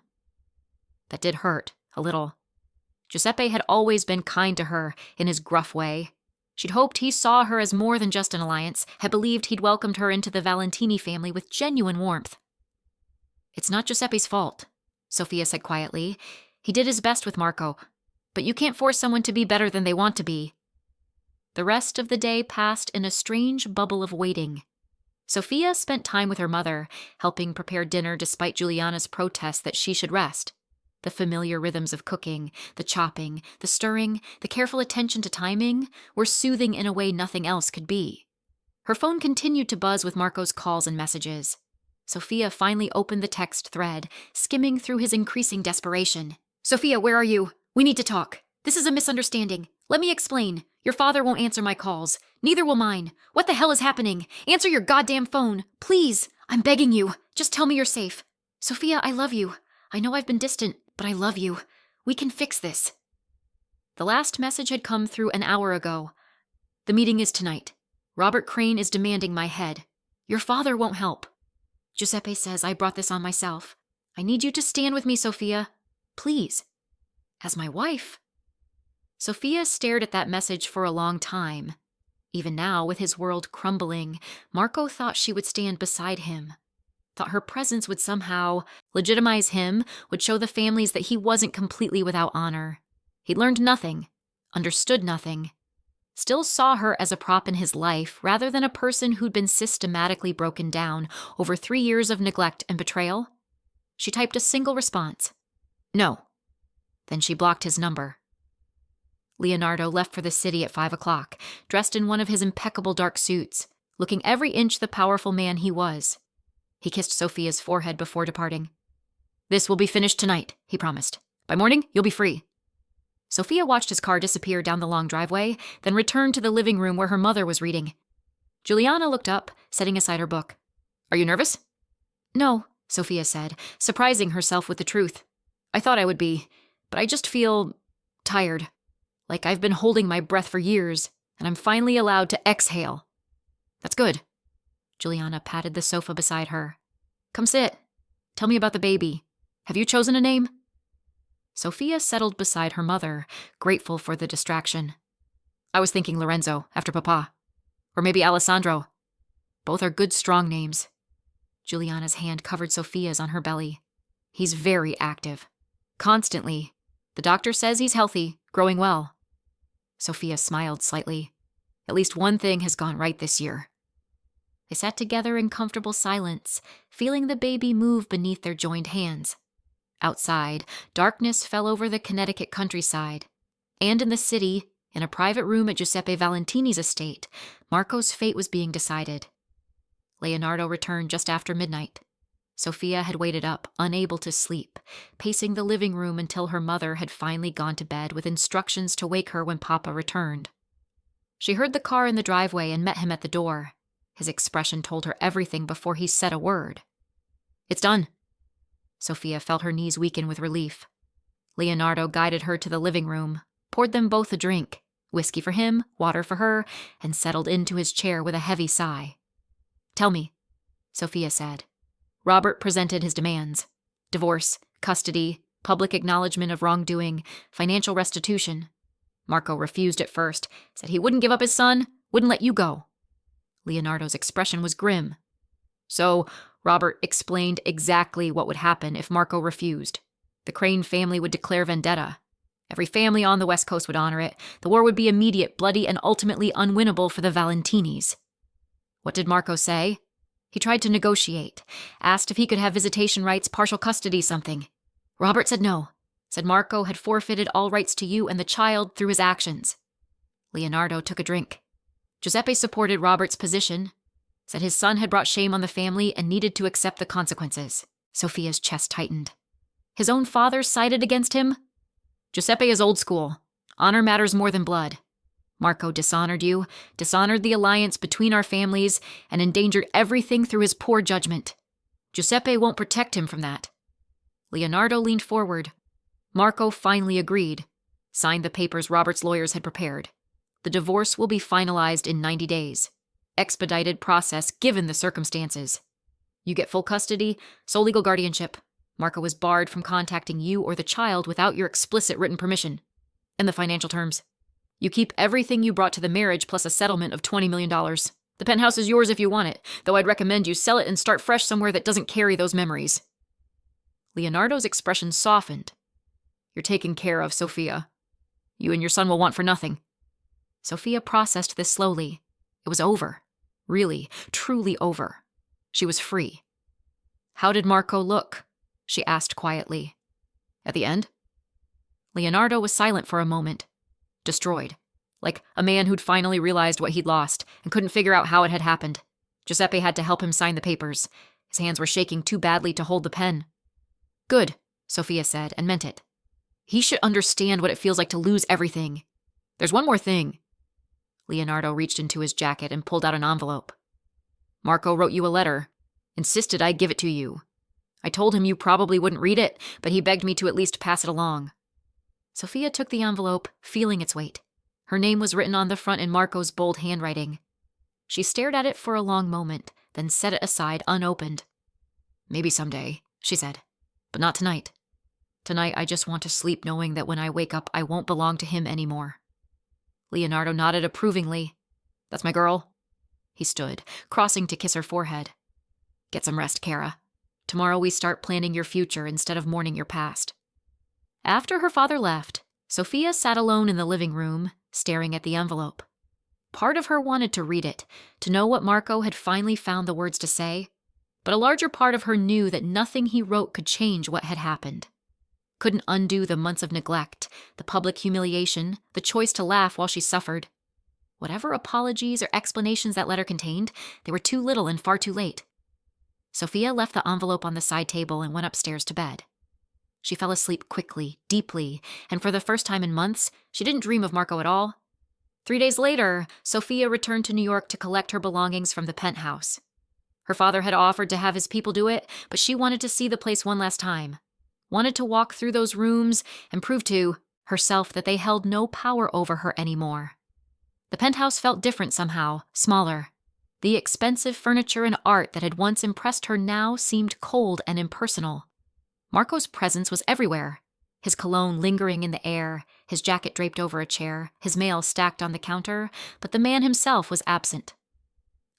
That did hurt, a little. Giuseppe had always been kind to her, in his gruff way. She'd hoped he saw her as more than just an alliance, had believed he'd welcomed her into the Valentini family with genuine warmth. It's not Giuseppe's fault, Sofia said quietly. He did his best with Marco, but you can't force someone to be better than they want to be. The rest of the day passed in a strange bubble of waiting. Sofia spent time with her mother, helping prepare dinner despite Juliana's protests that she should rest. The familiar rhythms of cooking, the chopping, the stirring, the careful attention to timing were soothing in a way nothing else could be. Her phone continued to buzz with Marco's calls and messages. Sofia finally opened the text thread, skimming through his increasing desperation. Sofia, where are you? We need to talk. This is a misunderstanding. Let me explain. Your father won't answer my calls. Neither will mine. What the hell is happening? Answer your goddamn phone. Please. I'm begging you. Just tell me you're safe. Sofia, I love you. I know I've been distant, but I love you. We can fix this. The last message had come through an hour ago. The meeting is tonight. Robert Crane is demanding my head. Your father won't help. Giuseppe says I brought this on myself. I need you to stand with me, Sofia. Please. As my wife. Sofia stared at that message for a long time. Even now, with his world crumbling, Marco thought she would stand beside him. thought her presence would somehow legitimize him, would show the families that he wasn't completely without honor. He'd learned nothing, understood nothing, still saw her as a prop in his life rather than a person who'd been systematically broken down over 3 years of neglect and betrayal. She typed a single response. No. Then she blocked his number. Leonardo left for the city at 5 o'clock, dressed in one of his impeccable dark suits, looking every inch the powerful man he was. He kissed Sofia's forehead before departing. "This will be finished tonight," he promised. "By morning, you'll be free." Sofia watched his car disappear down the long driveway, then returned to the living room where her mother was reading. Juliana looked up, setting aside her book. "Are you nervous?" "No," Sofia said, surprising herself with the truth. "I thought I would be, but I just feel tired. Like I've been holding my breath for years, and I'm finally allowed to exhale." "That's good." Juliana patted the sofa beside her. "Come sit. Tell me about the baby. Have you chosen a name?" Sofia settled beside her mother, grateful for the distraction. "I was thinking Lorenzo, after Papa. Or maybe Alessandro. Both are good, strong names." Juliana's hand covered Sofia's on her belly. "He's very active. Constantly. The doctor says he's healthy, growing well." Sofia smiled slightly. "At least one thing has gone right this year." They sat together in comfortable silence, feeling the baby move beneath their joined hands. Outside, darkness fell over the Connecticut countryside. And in the city, in a private room at Giuseppe Valentini's estate, Marco's fate was being decided. Leonardo returned just after midnight. Sofia had waited up, unable to sleep, pacing the living room until her mother had finally gone to bed with instructions to wake her when Papa returned. She heard the car in the driveway and met him at the door. His expression told her everything before he said a word. "It's done." Sofia felt her knees weaken with relief. Leonardo guided her to the living room, poured them both a drink, whiskey for him, water for her, and settled into his chair with a heavy sigh. "Tell me," Sofia said. Robert presented his demands. Divorce, custody, public acknowledgement of wrongdoing, financial restitution. Marco refused at first, said he wouldn't give up his son, wouldn't let you go. Leonardo's expression was grim. So, Robert explained exactly what would happen if Marco refused. The Crane family would declare vendetta. Every family on the West Coast would honor it. The war would be immediate, bloody, and ultimately unwinnable for the Valentinis. What did Marco say? He tried to negotiate, asked if he could have visitation rights, partial custody, something. Robert said no, said Marco had forfeited all rights to you and the child through his actions. Leonardo took a drink. Giuseppe supported Robert's position, said his son had brought shame on the family and needed to accept the consequences. Sofia's chest tightened. His own father sided against him? Giuseppe is old school. Honor matters more than blood. Marco dishonored you, dishonored the alliance between our families, and endangered everything through his poor judgment. Giuseppe won't protect him from that. Leonardo leaned forward. Marco finally agreed, signed the papers Robert's lawyers had prepared. The divorce will be finalized in 90 days. Expedited process given the circumstances. You get full custody, sole legal guardianship. Marco was barred from contacting you or the child without your explicit written permission. And the financial terms. You keep everything you brought to the marriage plus a settlement of $20 million. The penthouse is yours if you want it, though I'd recommend you sell it and start fresh somewhere that doesn't carry those memories. Leonardo's expression softened. You're taken care of, Sofia. You and your son will want for nothing. Sofia processed this slowly. It was over. Really, truly over. She was free. How did Marco look? She asked quietly. At the end? Leonardo was silent for a moment. Destroyed. Like a man who'd finally realized what he'd lost and couldn't figure out how it had happened. Giuseppe had to help him sign the papers. His hands were shaking too badly to hold the pen. Good, Sofia said, and meant it. He should understand what it feels like to lose everything. There's one more thing. Leonardo reached into his jacket and pulled out an envelope. Marco wrote you a letter. Insisted I give it to you. I told him you probably wouldn't read it, but he begged me to at least pass it along. Sofia took the envelope, feeling its weight. Her name was written on the front in Marco's bold handwriting. She stared at it for a long moment, then set it aside unopened. Maybe someday, she said, but not tonight. Tonight I just want to sleep knowing that when I wake up I won't belong to him anymore. Leonardo nodded approvingly. That's my girl. He stood, crossing to kiss her forehead. Get some rest, Kara. Tomorrow we start planning your future instead of mourning your past." After her father left, Sofia sat alone in the living room, staring at the envelope. Part of her wanted to read it, to know what Marco had finally found the words to say, but a larger part of her knew that nothing he wrote could change what had happened. Couldn't undo the months of neglect, the public humiliation, the choice to laugh while she suffered. Whatever apologies or explanations that letter contained, they were too little and far too late. Sofia left the envelope on the side table and went upstairs to bed. She fell asleep quickly, deeply, and for the first time in months, she didn't dream of Marco at all. 3 days later, Sofia returned to New York to collect her belongings from the penthouse. Her father had offered to have his people do it, but she wanted to see the place one last time. Wanted to walk through those rooms and prove to herself that they held no power over her anymore. The penthouse felt different somehow, smaller. The expensive furniture and art that had once impressed her now seemed cold and impersonal. Marco's presence was everywhere. His cologne lingering in the air, his jacket draped over a chair, his mail stacked on the counter, but the man himself was absent.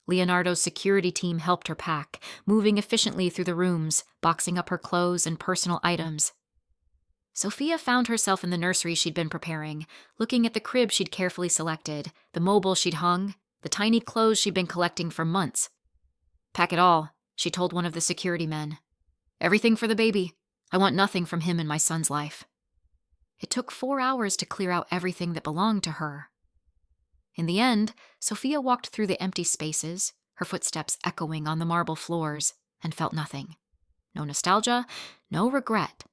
Leonardo's security team helped her pack, moving efficiently through the rooms, boxing up her clothes and personal items. Sofia found herself in the nursery she'd been preparing, looking at the crib she'd carefully selected, the mobile she'd hung, the tiny clothes she'd been collecting for months. "Pack it all," she told one of the security men. "Everything for the baby. I want nothing from him in my son's life." It took 4 hours to clear out everything that belonged to her. In the end, Sofia walked through the empty spaces, her footsteps echoing on the marble floors, and felt nothing. No nostalgia, no regret.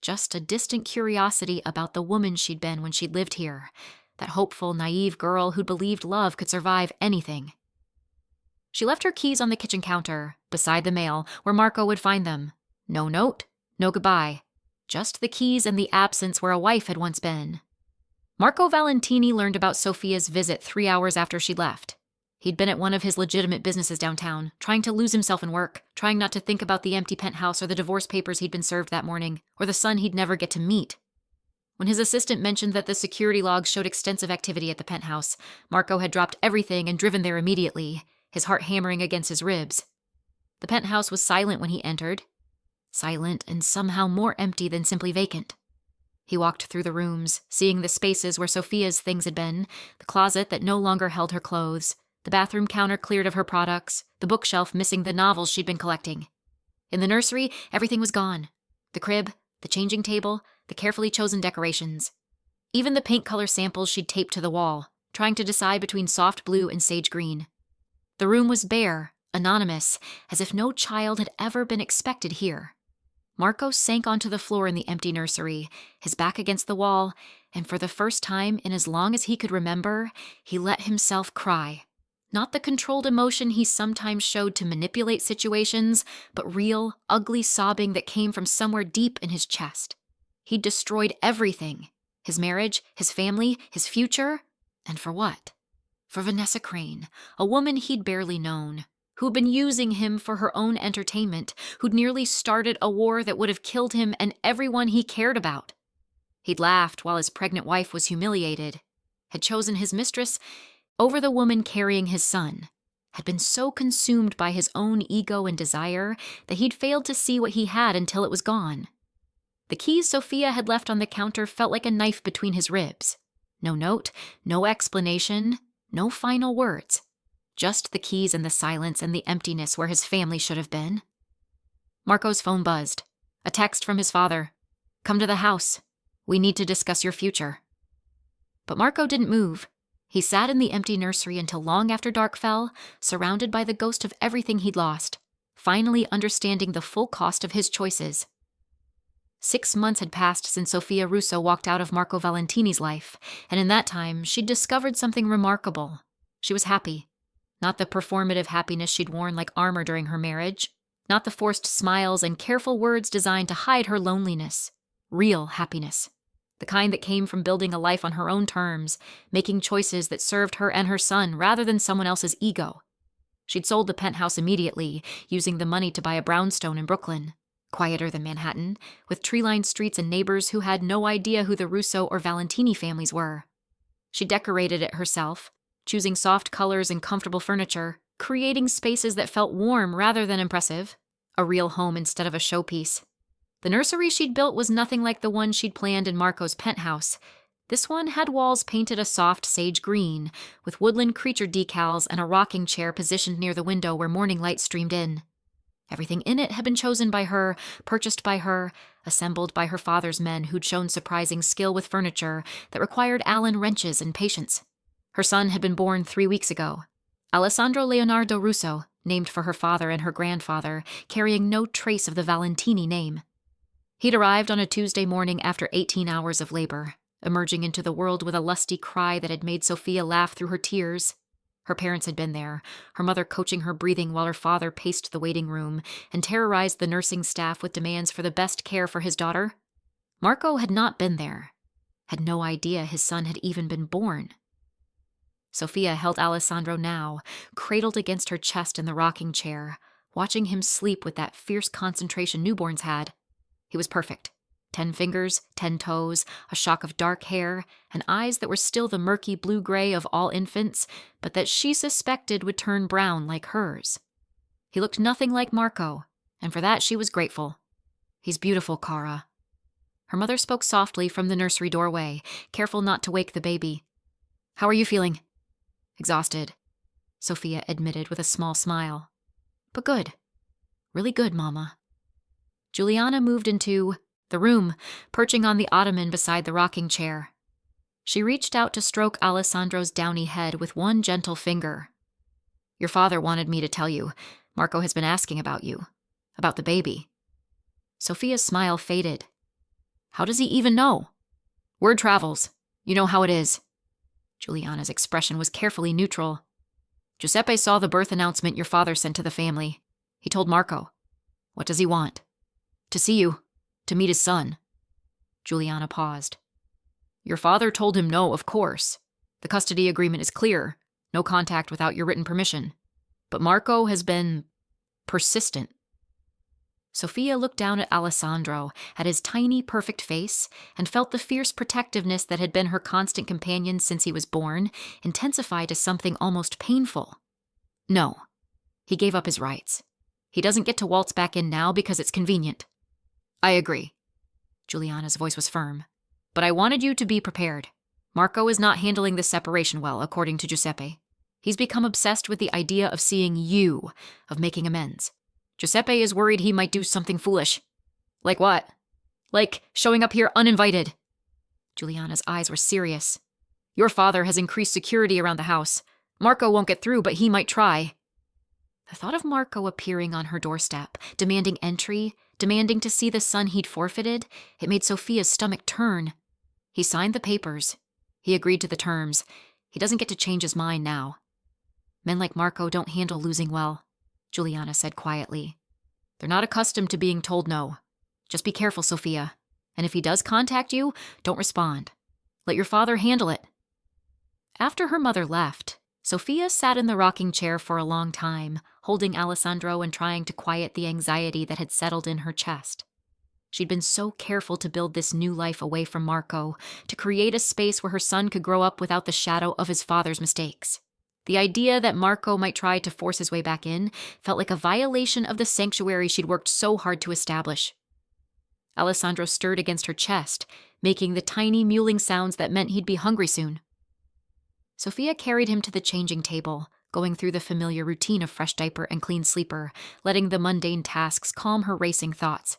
Just a distant curiosity about the woman she'd been when she'd lived here, that hopeful, naive girl who'd believed love could survive anything. She left her keys on the kitchen counter, beside the mail, where Marco would find them. No note, no goodbye. Just the keys and the absence where a wife had once been. Marco Valentini learned about Sofia's visit 3 hours after she'd left. He'd been at one of his legitimate businesses downtown, trying to lose himself in work, trying not to think about the empty penthouse or the divorce papers he'd been served that morning, or the son he'd never get to meet. When his assistant mentioned that the security logs showed extensive activity at the penthouse, Marco had dropped everything and driven there immediately, his heart hammering against his ribs. The penthouse was silent when he entered. Silent and somehow more empty than simply vacant. He walked through the rooms, seeing the spaces where Sofia's things had been, the closet that no longer held her clothes, the bathroom counter cleared of her products, the bookshelf missing the novels she'd been collecting. In the nursery, everything was gone. The crib, the changing table, the carefully chosen decorations. Even the paint color samples she'd taped to the wall, trying to decide between soft blue and sage green. The room was bare, anonymous, as if no child had ever been expected here. Marco sank onto the floor in the empty nursery, his back against the wall, and for the first time in as long as he could remember, he let himself cry. Not the controlled emotion he sometimes showed to manipulate situations, but real, ugly sobbing that came from somewhere deep in his chest. He'd destroyed everything. His marriage, his family, his future. And for what? For Vanessa Crane, a woman he'd barely known, who'd been using him for her own entertainment, who'd nearly started a war that would have killed him and everyone he cared about. He'd laughed while his pregnant wife was humiliated, had chosen his mistress over the woman carrying his son, had been so consumed by his own ego and desire that he'd failed to see what he had until it was gone. The keys Sofia had left on the counter felt like a knife between his ribs. No note, no explanation, no final words. Just the keys and the silence and the emptiness where his family should have been. Marco's phone buzzed. A text from his father. "Come to the house. We need to discuss your future." But Marco didn't move. He sat in the empty nursery until long after dark fell, surrounded by the ghost of everything he'd lost, finally understanding the full cost of his choices. 6 months had passed since Sofia Russo walked out of Marco Valentini's life, and in that time she'd discovered something remarkable. She was happy. Not the performative happiness she'd worn like armor during her marriage. Not the forced smiles and careful words designed to hide her loneliness. Real happiness. The kind that came from building a life on her own terms, making choices that served her and her son rather than someone else's ego. She'd sold the penthouse immediately, using the money to buy a brownstone in Brooklyn. Quieter than Manhattan, with tree-lined streets and neighbors who had no idea who the Russo or Valentini families were. She decorated it herself, choosing soft colors and comfortable furniture, creating spaces that felt warm rather than impressive. a real home instead of a showpiece. The nursery she'd built was nothing like the one she'd planned in Marco's penthouse. This one had walls painted a soft sage green, with woodland creature decals and a rocking chair positioned near the window where morning light streamed in. Everything in it had been chosen by her, purchased by her, assembled by her father's men who'd shown surprising skill with furniture that required Allen wrenches and patience. Her son had been born 3 weeks ago. Alessandro Leonardo Russo, named for her father and her grandfather, carrying no trace of the Valentini name. He'd arrived on a Tuesday morning after 18 hours of labor, emerging into the world with a lusty cry that had made Sofia laugh through her tears. Her parents had been there, her mother coaching her breathing while her father paced the waiting room and terrorized the nursing staff with demands for the best care for his daughter. Marco had not been there, had no idea his son had even been born. Sofia held Alessandro now, cradled against her chest in the rocking chair, watching him sleep with that fierce concentration newborns had. He was perfect. 10 fingers, 10 toes, a shock of dark hair, and eyes that were still the murky blue-gray of all infants, but that she suspected would turn brown like hers. He looked nothing like Marco, and for that she was grateful. "He's beautiful, Cara." Her mother spoke softly from the nursery doorway, careful not to wake the baby. "How are you feeling?" "Exhausted," Sofia admitted with a small smile. "But good. Really good, Mama." Juliana moved into the room, perching on the ottoman beside the rocking chair. She reached out to stroke Alessandro's downy head with one gentle finger. "Your father wanted me to tell you. Marco has been asking about you. About the baby." Sofia's smile faded. "How does he even know?" "Word travels. You know how it is." Juliana's expression was carefully neutral. "Giuseppe saw the birth announcement your father sent to the family. He told Marco. What does he want?" "To see you. To meet his son." Juliana paused. "Your father told him no, of course. The custody agreement is clear. No contact without your written permission. But Marco has been persistent." Sofia looked down at Alessandro, at his tiny, perfect face, and felt the fierce protectiveness that had been her constant companion since he was born, intensify to something almost painful. "No. He gave up his rights. He doesn't get to waltz back in now because it's convenient." "I agree." Juliana's voice was firm. "But I wanted you to be prepared. Marco is not handling this separation well, according to Giuseppe. He's become obsessed with the idea of seeing you, of making amends. Giuseppe is worried he might do something foolish." "Like what?" "Like showing up here uninvited." Juliana's eyes were serious. "Your father has increased security around the house. Marco won't get through, but he might try." The thought of Marco appearing on her doorstep, demanding entry, demanding to see the son he'd forfeited, it made Sofia's stomach turn. He signed the papers. He agreed to the terms. He doesn't get to change his mind now. "Men like Marco don't handle losing well," Juliana said quietly. "They're not accustomed to being told no. Just be careful, Sofia. And if he does contact you, don't respond. Let your father handle it." After her mother left, Sofia sat in the rocking chair for a long time, holding Alessandro and trying to quiet the anxiety that had settled in her chest. She'd been so careful to build this new life away from Marco, to create a space where her son could grow up without the shadow of his father's mistakes. The idea that Marco might try to force his way back in felt like a violation of the sanctuary she'd worked so hard to establish. Alessandro stirred against her chest, making the tiny mewling sounds that meant he'd be hungry soon. Sofia carried him to the changing table, going through the familiar routine of fresh diaper and clean sleeper, letting the mundane tasks calm her racing thoughts.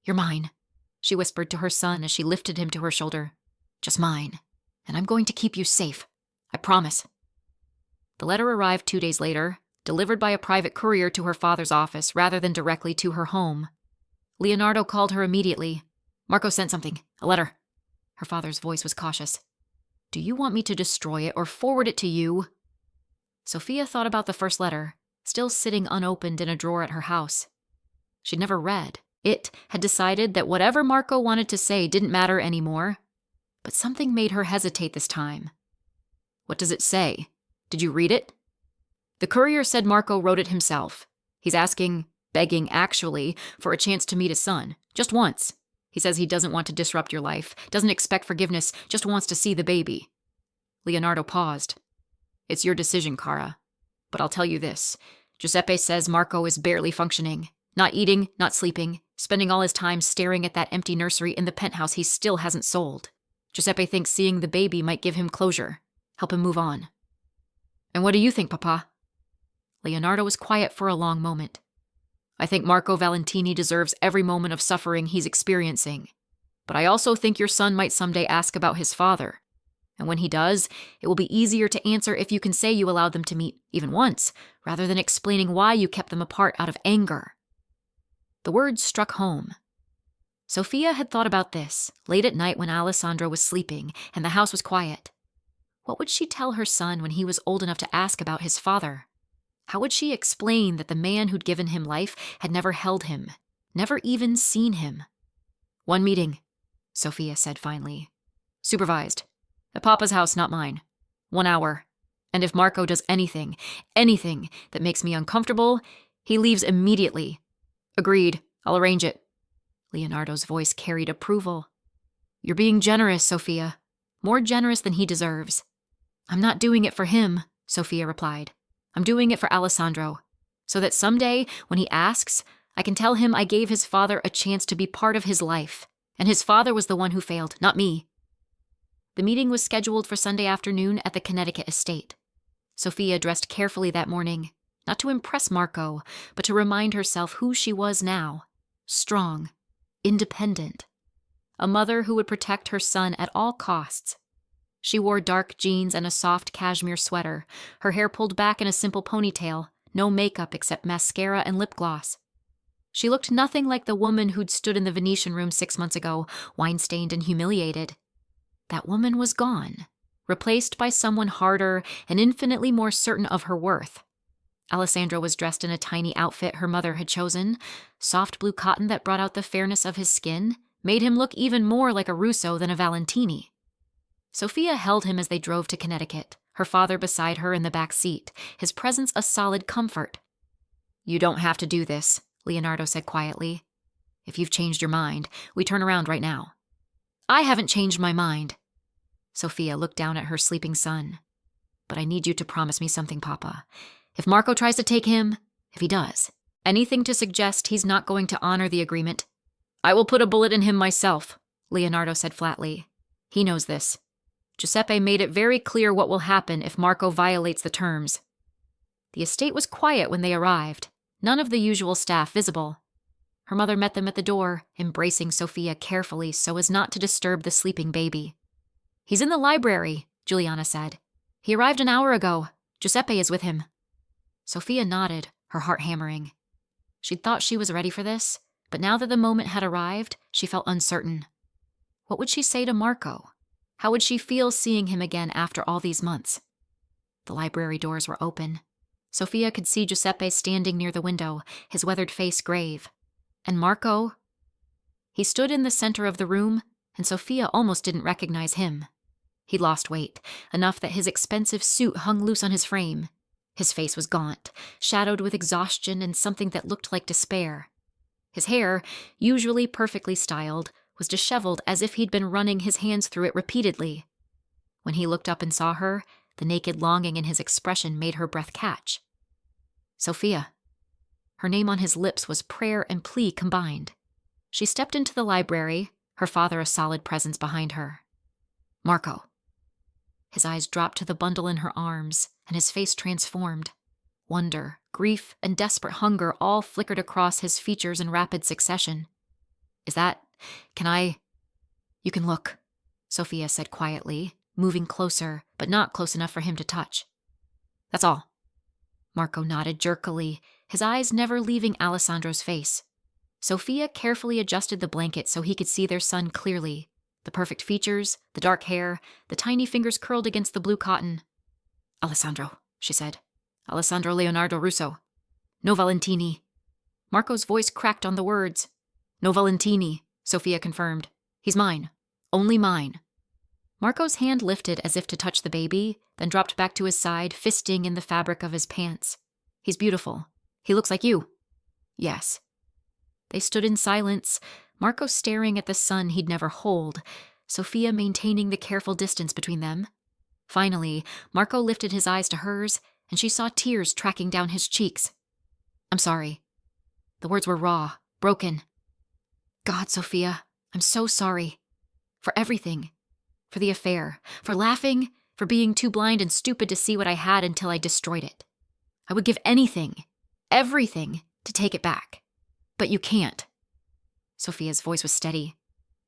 "You're mine," she whispered to her son as she lifted him to her shoulder. "Just mine. And I'm going to keep you safe. I promise." The letter arrived 2 days later, delivered by a private courier to her father's office rather than directly to her home. Leonardo called her immediately. "Marco sent something. A letter." Her father's voice was cautious. "Do you want me to destroy it or forward it to you?" Sofia thought about the first letter, still sitting unopened in a drawer at her house. She'd never read. It had decided that whatever Marco wanted to say didn't matter anymore. But something made her hesitate this time. "What does it say? Did you read it?" The courier said Marco wrote it himself. He's begging actually, for a chance to meet his son. Just once. He says he doesn't want to disrupt your life, doesn't expect forgiveness, just wants to see the baby. Leonardo paused. "It's your decision, Cara. But I'll tell you this. Giuseppe says Marco is barely functioning. Not eating, not sleeping, spending all his time staring at that empty nursery in the penthouse he still hasn't sold. Giuseppe thinks seeing the baby might give him closure, help him move on. And what do you think, Papa? Leonardo was quiet for a long moment. I think Marco Valentini deserves every moment of suffering he's experiencing. But I also think your son might someday ask about his father. And when he does, it will be easier to answer if you can say you allowed them to meet, even once, rather than explaining why you kept them apart out of anger. The words struck home. Sofia had thought about this, late at night when Alessandro was sleeping and the house was quiet. What would she tell her son when he was old enough to ask about his father? How would she explain that the man who'd given him life had never held him, never even seen him? One meeting, Sofia said finally. Supervised. At Papa's house, not mine. 1 hour. And if Marco does anything that makes me uncomfortable, he leaves immediately. Agreed. I'll arrange it. Leonardo's voice carried approval. You're being generous, Sofia. More generous than he deserves. I'm not doing it for him, Sofia replied. I'm doing it for Alessandro, so that someday, when he asks, I can tell him I gave his father a chance to be part of his life, and his father was the one who failed, not me. The meeting was scheduled for Sunday afternoon at the Connecticut estate. Sofia dressed carefully that morning, not to impress Marco, but to remind herself who she was now. Strong, independent. A mother who would protect her son at all costs. She wore dark jeans and a soft cashmere sweater, her hair pulled back in a simple ponytail, no makeup except mascara and lip gloss. She looked nothing like the woman who'd stood in the Venetian Room 6 months ago, wine-stained and humiliated. That woman was gone, replaced by someone harder and infinitely more certain of her worth. Alessandro was dressed in a tiny outfit her mother had chosen, soft blue cotton that brought out the fairness of his skin, made him look even more like a Russo than a Valentini. Sofia held him as they drove to Connecticut, her father beside her in the back seat, his presence a solid comfort. You don't have to do this, Leonardo said quietly. If you've changed your mind, we turn around right now. I haven't changed my mind. Sofia looked down at her sleeping son. But I need you to promise me something, Papa. If Marco tries to take him, if he does, anything to suggest he's not going to honor the agreement, I will put a bullet in him myself, Leonardo said flatly. He knows this. Giuseppe made it very clear what will happen if Marco violates the terms. The estate was quiet when they arrived, none of the usual staff visible. Her mother met them at the door, embracing Sofia carefully so as not to disturb the sleeping baby. He's in the library, Juliana said. He arrived an hour ago. Giuseppe is with him. Sofia nodded, her heart hammering. She'd thought she was ready for this, but now that the moment had arrived, she felt uncertain. What would she say to Marco? How would she feel seeing him again after all these months? The library doors were open. Sofia could see Giuseppe standing near the window, his weathered face grave. And Marco? He stood in the center of the room, and Sofia almost didn't recognize him. He'd lost weight, enough that his expensive suit hung loose on his frame. His face was gaunt, shadowed with exhaustion and something that looked like despair. His hair, usually perfectly styled, was disheveled as if he'd been running his hands through it repeatedly. When he looked up and saw her, the naked longing in his expression made her breath catch. Sofia. Her name on his lips was prayer and plea combined. She stepped into the library, her father a solid presence behind her. Marco. His eyes dropped to the bundle in her arms, and his face transformed. Wonder, grief, and desperate hunger all flickered across his features in rapid succession. Can I? You can look, Sofia said quietly, moving closer, but not close enough for him to touch. That's all. Marco nodded jerkily, his eyes never leaving Alessandro's face. Sofia carefully adjusted the blanket so he could see their son clearly. The perfect features, the dark hair, the tiny fingers curled against the blue cotton. Alessandro, she said. Alessandro Leonardo Russo. No Valentini. Marco's voice cracked on the words. No Valentini, Sofia confirmed. He's mine. Only mine. Marco's hand lifted as if to touch the baby, then dropped back to his side, fisting in the fabric of his pants. He's beautiful. He looks like you. Yes. They stood in silence, Marco staring at the son he'd never hold, Sofia maintaining the careful distance between them. Finally, Marco lifted his eyes to hers, and she saw tears tracking down his cheeks. I'm sorry. The words were raw, broken. God, Sofia, I'm so sorry. For everything. For the affair. For laughing. For being too blind and stupid to see what I had until I destroyed it. I would give anything, everything, to take it back. But you can't. Sofia's voice was steady.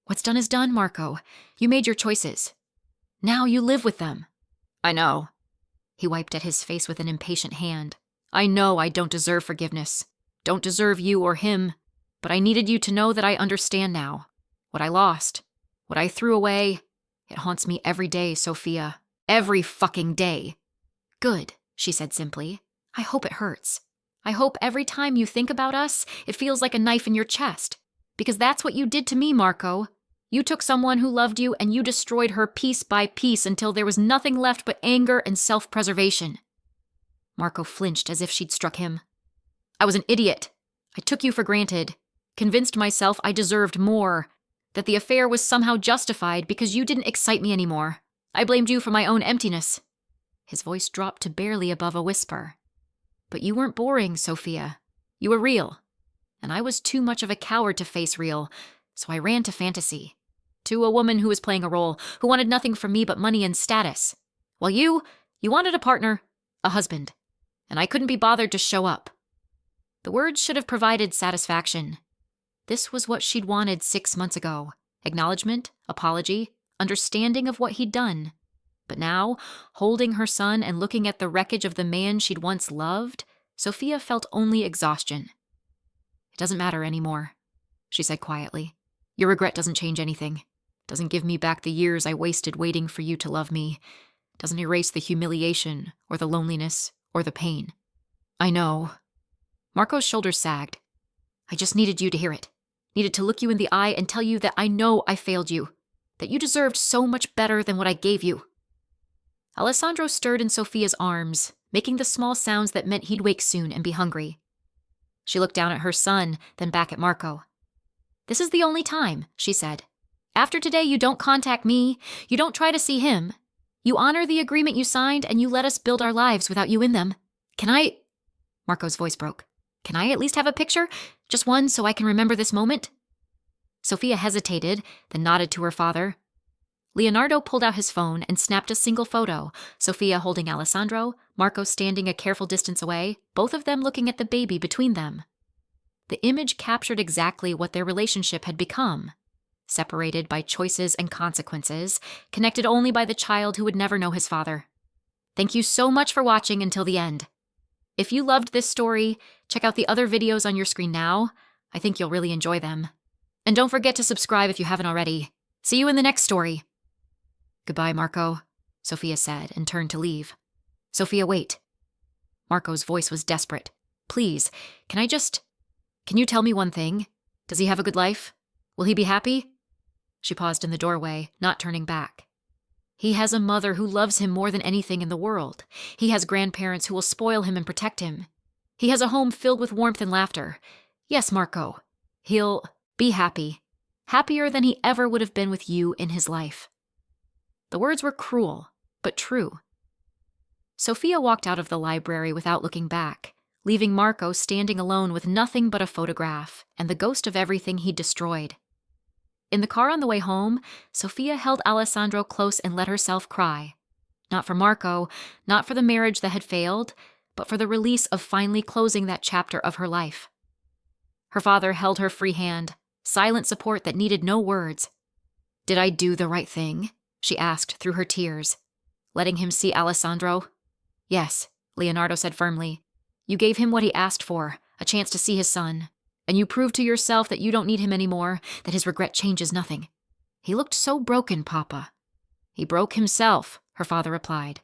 What's done is done, Marco. You made your choices. Now you live with them. I know. He wiped at his face with an impatient hand. I know I don't deserve forgiveness. Don't deserve you or him. But I needed you to know that I understand now. What I lost. What I threw away. It haunts me every day, Sofia. Every fucking day. Good, she said simply. I hope it hurts. I hope every time you think about us, it feels like a knife in your chest. Because that's what you did to me, Marco. You took someone who loved you and you destroyed her piece by piece until there was nothing left but anger and self-preservation. Marco flinched as if she'd struck him. I was an idiot. I took you for granted. Convinced myself I deserved more. That the affair was somehow justified because you didn't excite me anymore. I blamed you for my own emptiness. His voice dropped to barely above a whisper. But you weren't boring, Sofia. You were real. And I was too much of a coward to face real, so I ran to fantasy. To a woman who was playing a role, who wanted nothing from me but money and status. While you wanted a partner, a husband. And I couldn't be bothered to show up. The words should have provided satisfaction. This was what she'd wanted 6 months ago. Acknowledgement, apology, understanding of what he'd done. But now, holding her son and looking at the wreckage of the man she'd once loved, Sofia felt only exhaustion. It doesn't matter anymore, she said quietly. Your regret doesn't change anything. Doesn't give me back the years I wasted waiting for you to love me. Doesn't erase the humiliation, or the loneliness, or the pain. I know. Marco's shoulders sagged. I just needed you to hear it. Needed to look you in the eye and tell you that I know I failed you. That you deserved so much better than what I gave you. Alessandro stirred in Sofia's arms, making the small sounds that meant he'd wake soon and be hungry. She looked down at her son, then back at Marco. This is the only time, she said. After today, you don't contact me. You don't try to see him. You honor the agreement you signed, and you let us build our lives without you in them. Can I... Marco's voice broke. Can I at least have a picture? Just one so I can remember this moment? Sofia hesitated, then nodded to her father. Leonardo pulled out his phone and snapped a single photo, Sofia holding Alessandro, Marco standing a careful distance away, both of them looking at the baby between them. The image captured exactly what their relationship had become. Separated by choices and consequences, connected only by the child who would never know his father. Thank you so much for watching until the end. If you loved this story, check out the other videos on your screen now. I think you'll really enjoy them. And don't forget to subscribe if you haven't already. See you in the next story. Goodbye, Marco, Sofia said and turned to leave. Sofia, wait. Marco's voice was desperate. Please, can you tell me one thing? Does he have a good life? Will he be happy? She paused in the doorway, not turning back. He has a mother who loves him more than anything in the world. He has grandparents who will spoil him and protect him. He has a home filled with warmth and laughter. Yes, Marco. He'll be happy. Happier than he ever would have been with you in his life. The words were cruel, but true. Sofia walked out of the library without looking back, leaving Marco standing alone with nothing but a photograph and the ghost of everything he'd destroyed. In the car on the way home, Sofia held Alessandro close and let herself cry. Not for Marco, not for the marriage that had failed, but for the release of finally closing that chapter of her life. Her father held her free hand, silent support that needed no words. Did I do the right thing? She asked through her tears. Letting him see Alessandro? Yes, Leonardo said firmly. You gave him what he asked for, a chance to see his son. And you proved to yourself that you don't need him anymore, that his regret changes nothing. He looked so broken, Papa. He broke himself, her father replied.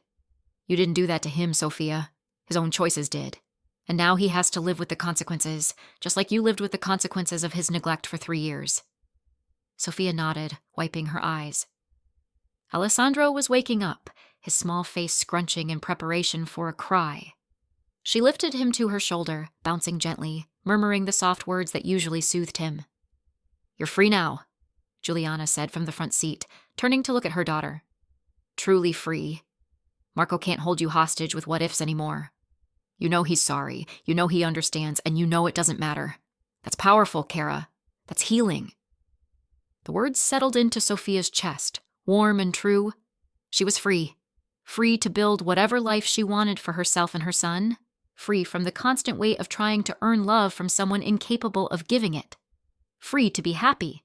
You didn't do that to him, Sofia. His own choices did. And now he has to live with the consequences, just like you lived with the consequences of his neglect for 3 years. Sofia nodded, wiping her eyes. Alessandro was waking up, his small face scrunching in preparation for a cry. She lifted him to her shoulder, bouncing gently, murmuring the soft words that usually soothed him. You're free now, Juliana said from the front seat, turning to look at her daughter. Truly free. Marco can't hold you hostage with what-ifs anymore. You know he's sorry, you know he understands, and you know it doesn't matter. That's powerful, Kara. That's healing. The words settled into Sofia's chest, warm and true. She was free. Free to build whatever life she wanted for herself and her son. Free from the constant weight of trying to earn love from someone incapable of giving it. Free to be happy.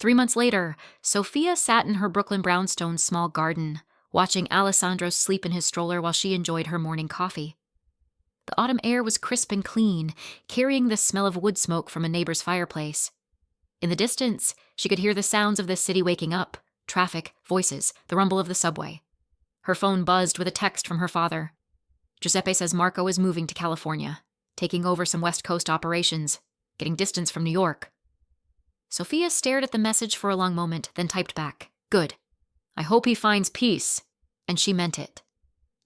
3 months later, Sofia sat in her Brooklyn brownstone small garden, watching Alessandro sleep in his stroller while she enjoyed her morning coffee. The autumn air was crisp and clean, carrying the smell of wood smoke from a neighbor's fireplace. In the distance, she could hear the sounds of the city waking up, traffic, voices, the rumble of the subway. Her phone buzzed with a text from her father. Giuseppe says Marco is moving to California, taking over some West Coast operations, getting distance from New York. Sofia stared at the message for a long moment, then typed back, "Good. I hope he finds peace." And she meant it.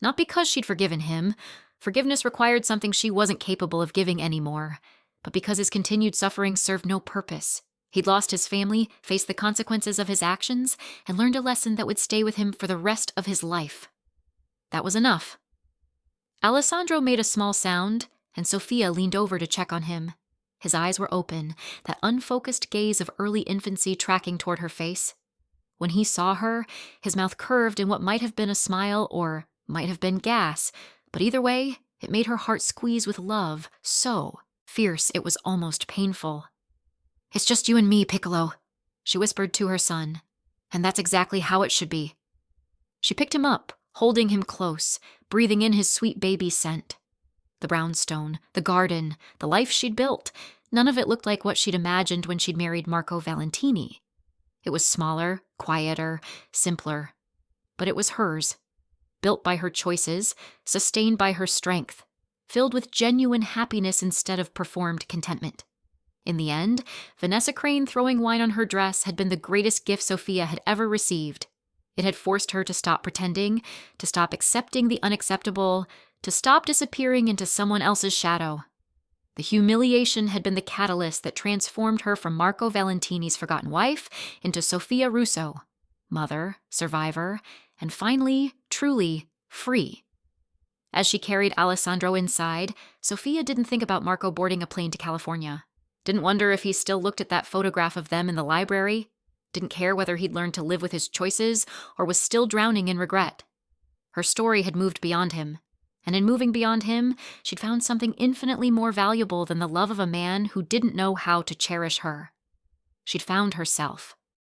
Not because she'd forgiven him. Forgiveness required something she wasn't capable of giving anymore, but because his continued suffering served no purpose. He'd lost his family, faced the consequences of his actions, and learned a lesson that would stay with him for the rest of his life. That was enough. Alessandro made a small sound, and Sofia leaned over to check on him. His eyes were open, that unfocused gaze of early infancy tracking toward her face. When he saw her, his mouth curved in what might have been a smile or might have been gas, but either way, it made her heart squeeze with love, so fierce it was almost painful. "It's just you and me, Piccolo," she whispered to her son, "and that's exactly how it should be." She picked him up, holding him close, breathing in his sweet baby scent. The brownstone, the garden, the life she'd built, none of it looked like what she'd imagined when she'd married Marco Valentini. It was smaller, quieter, simpler, but it was hers. Built by her choices, sustained by her strength, filled with genuine happiness instead of performed contentment. In the end, Vanessa Crane throwing wine on her dress had been the greatest gift Sofia had ever received. It had forced her to stop pretending, to stop accepting the unacceptable, to stop disappearing into someone else's shadow. The humiliation had been the catalyst that transformed her from Marco Valentini's forgotten wife into Sofia Russo, mother, survivor, and finally, truly, free. As she carried Alessandro inside, Sofia didn't think about Marco boarding a plane to California. Didn't wonder if he still looked at that photograph of them in the library. Didn't care whether he'd learned to live with his choices or was still drowning in regret. Her story had moved beyond him. And in moving beyond him, she'd found something infinitely more valuable than the love of a man who didn't know how to cherish her. She'd found herself.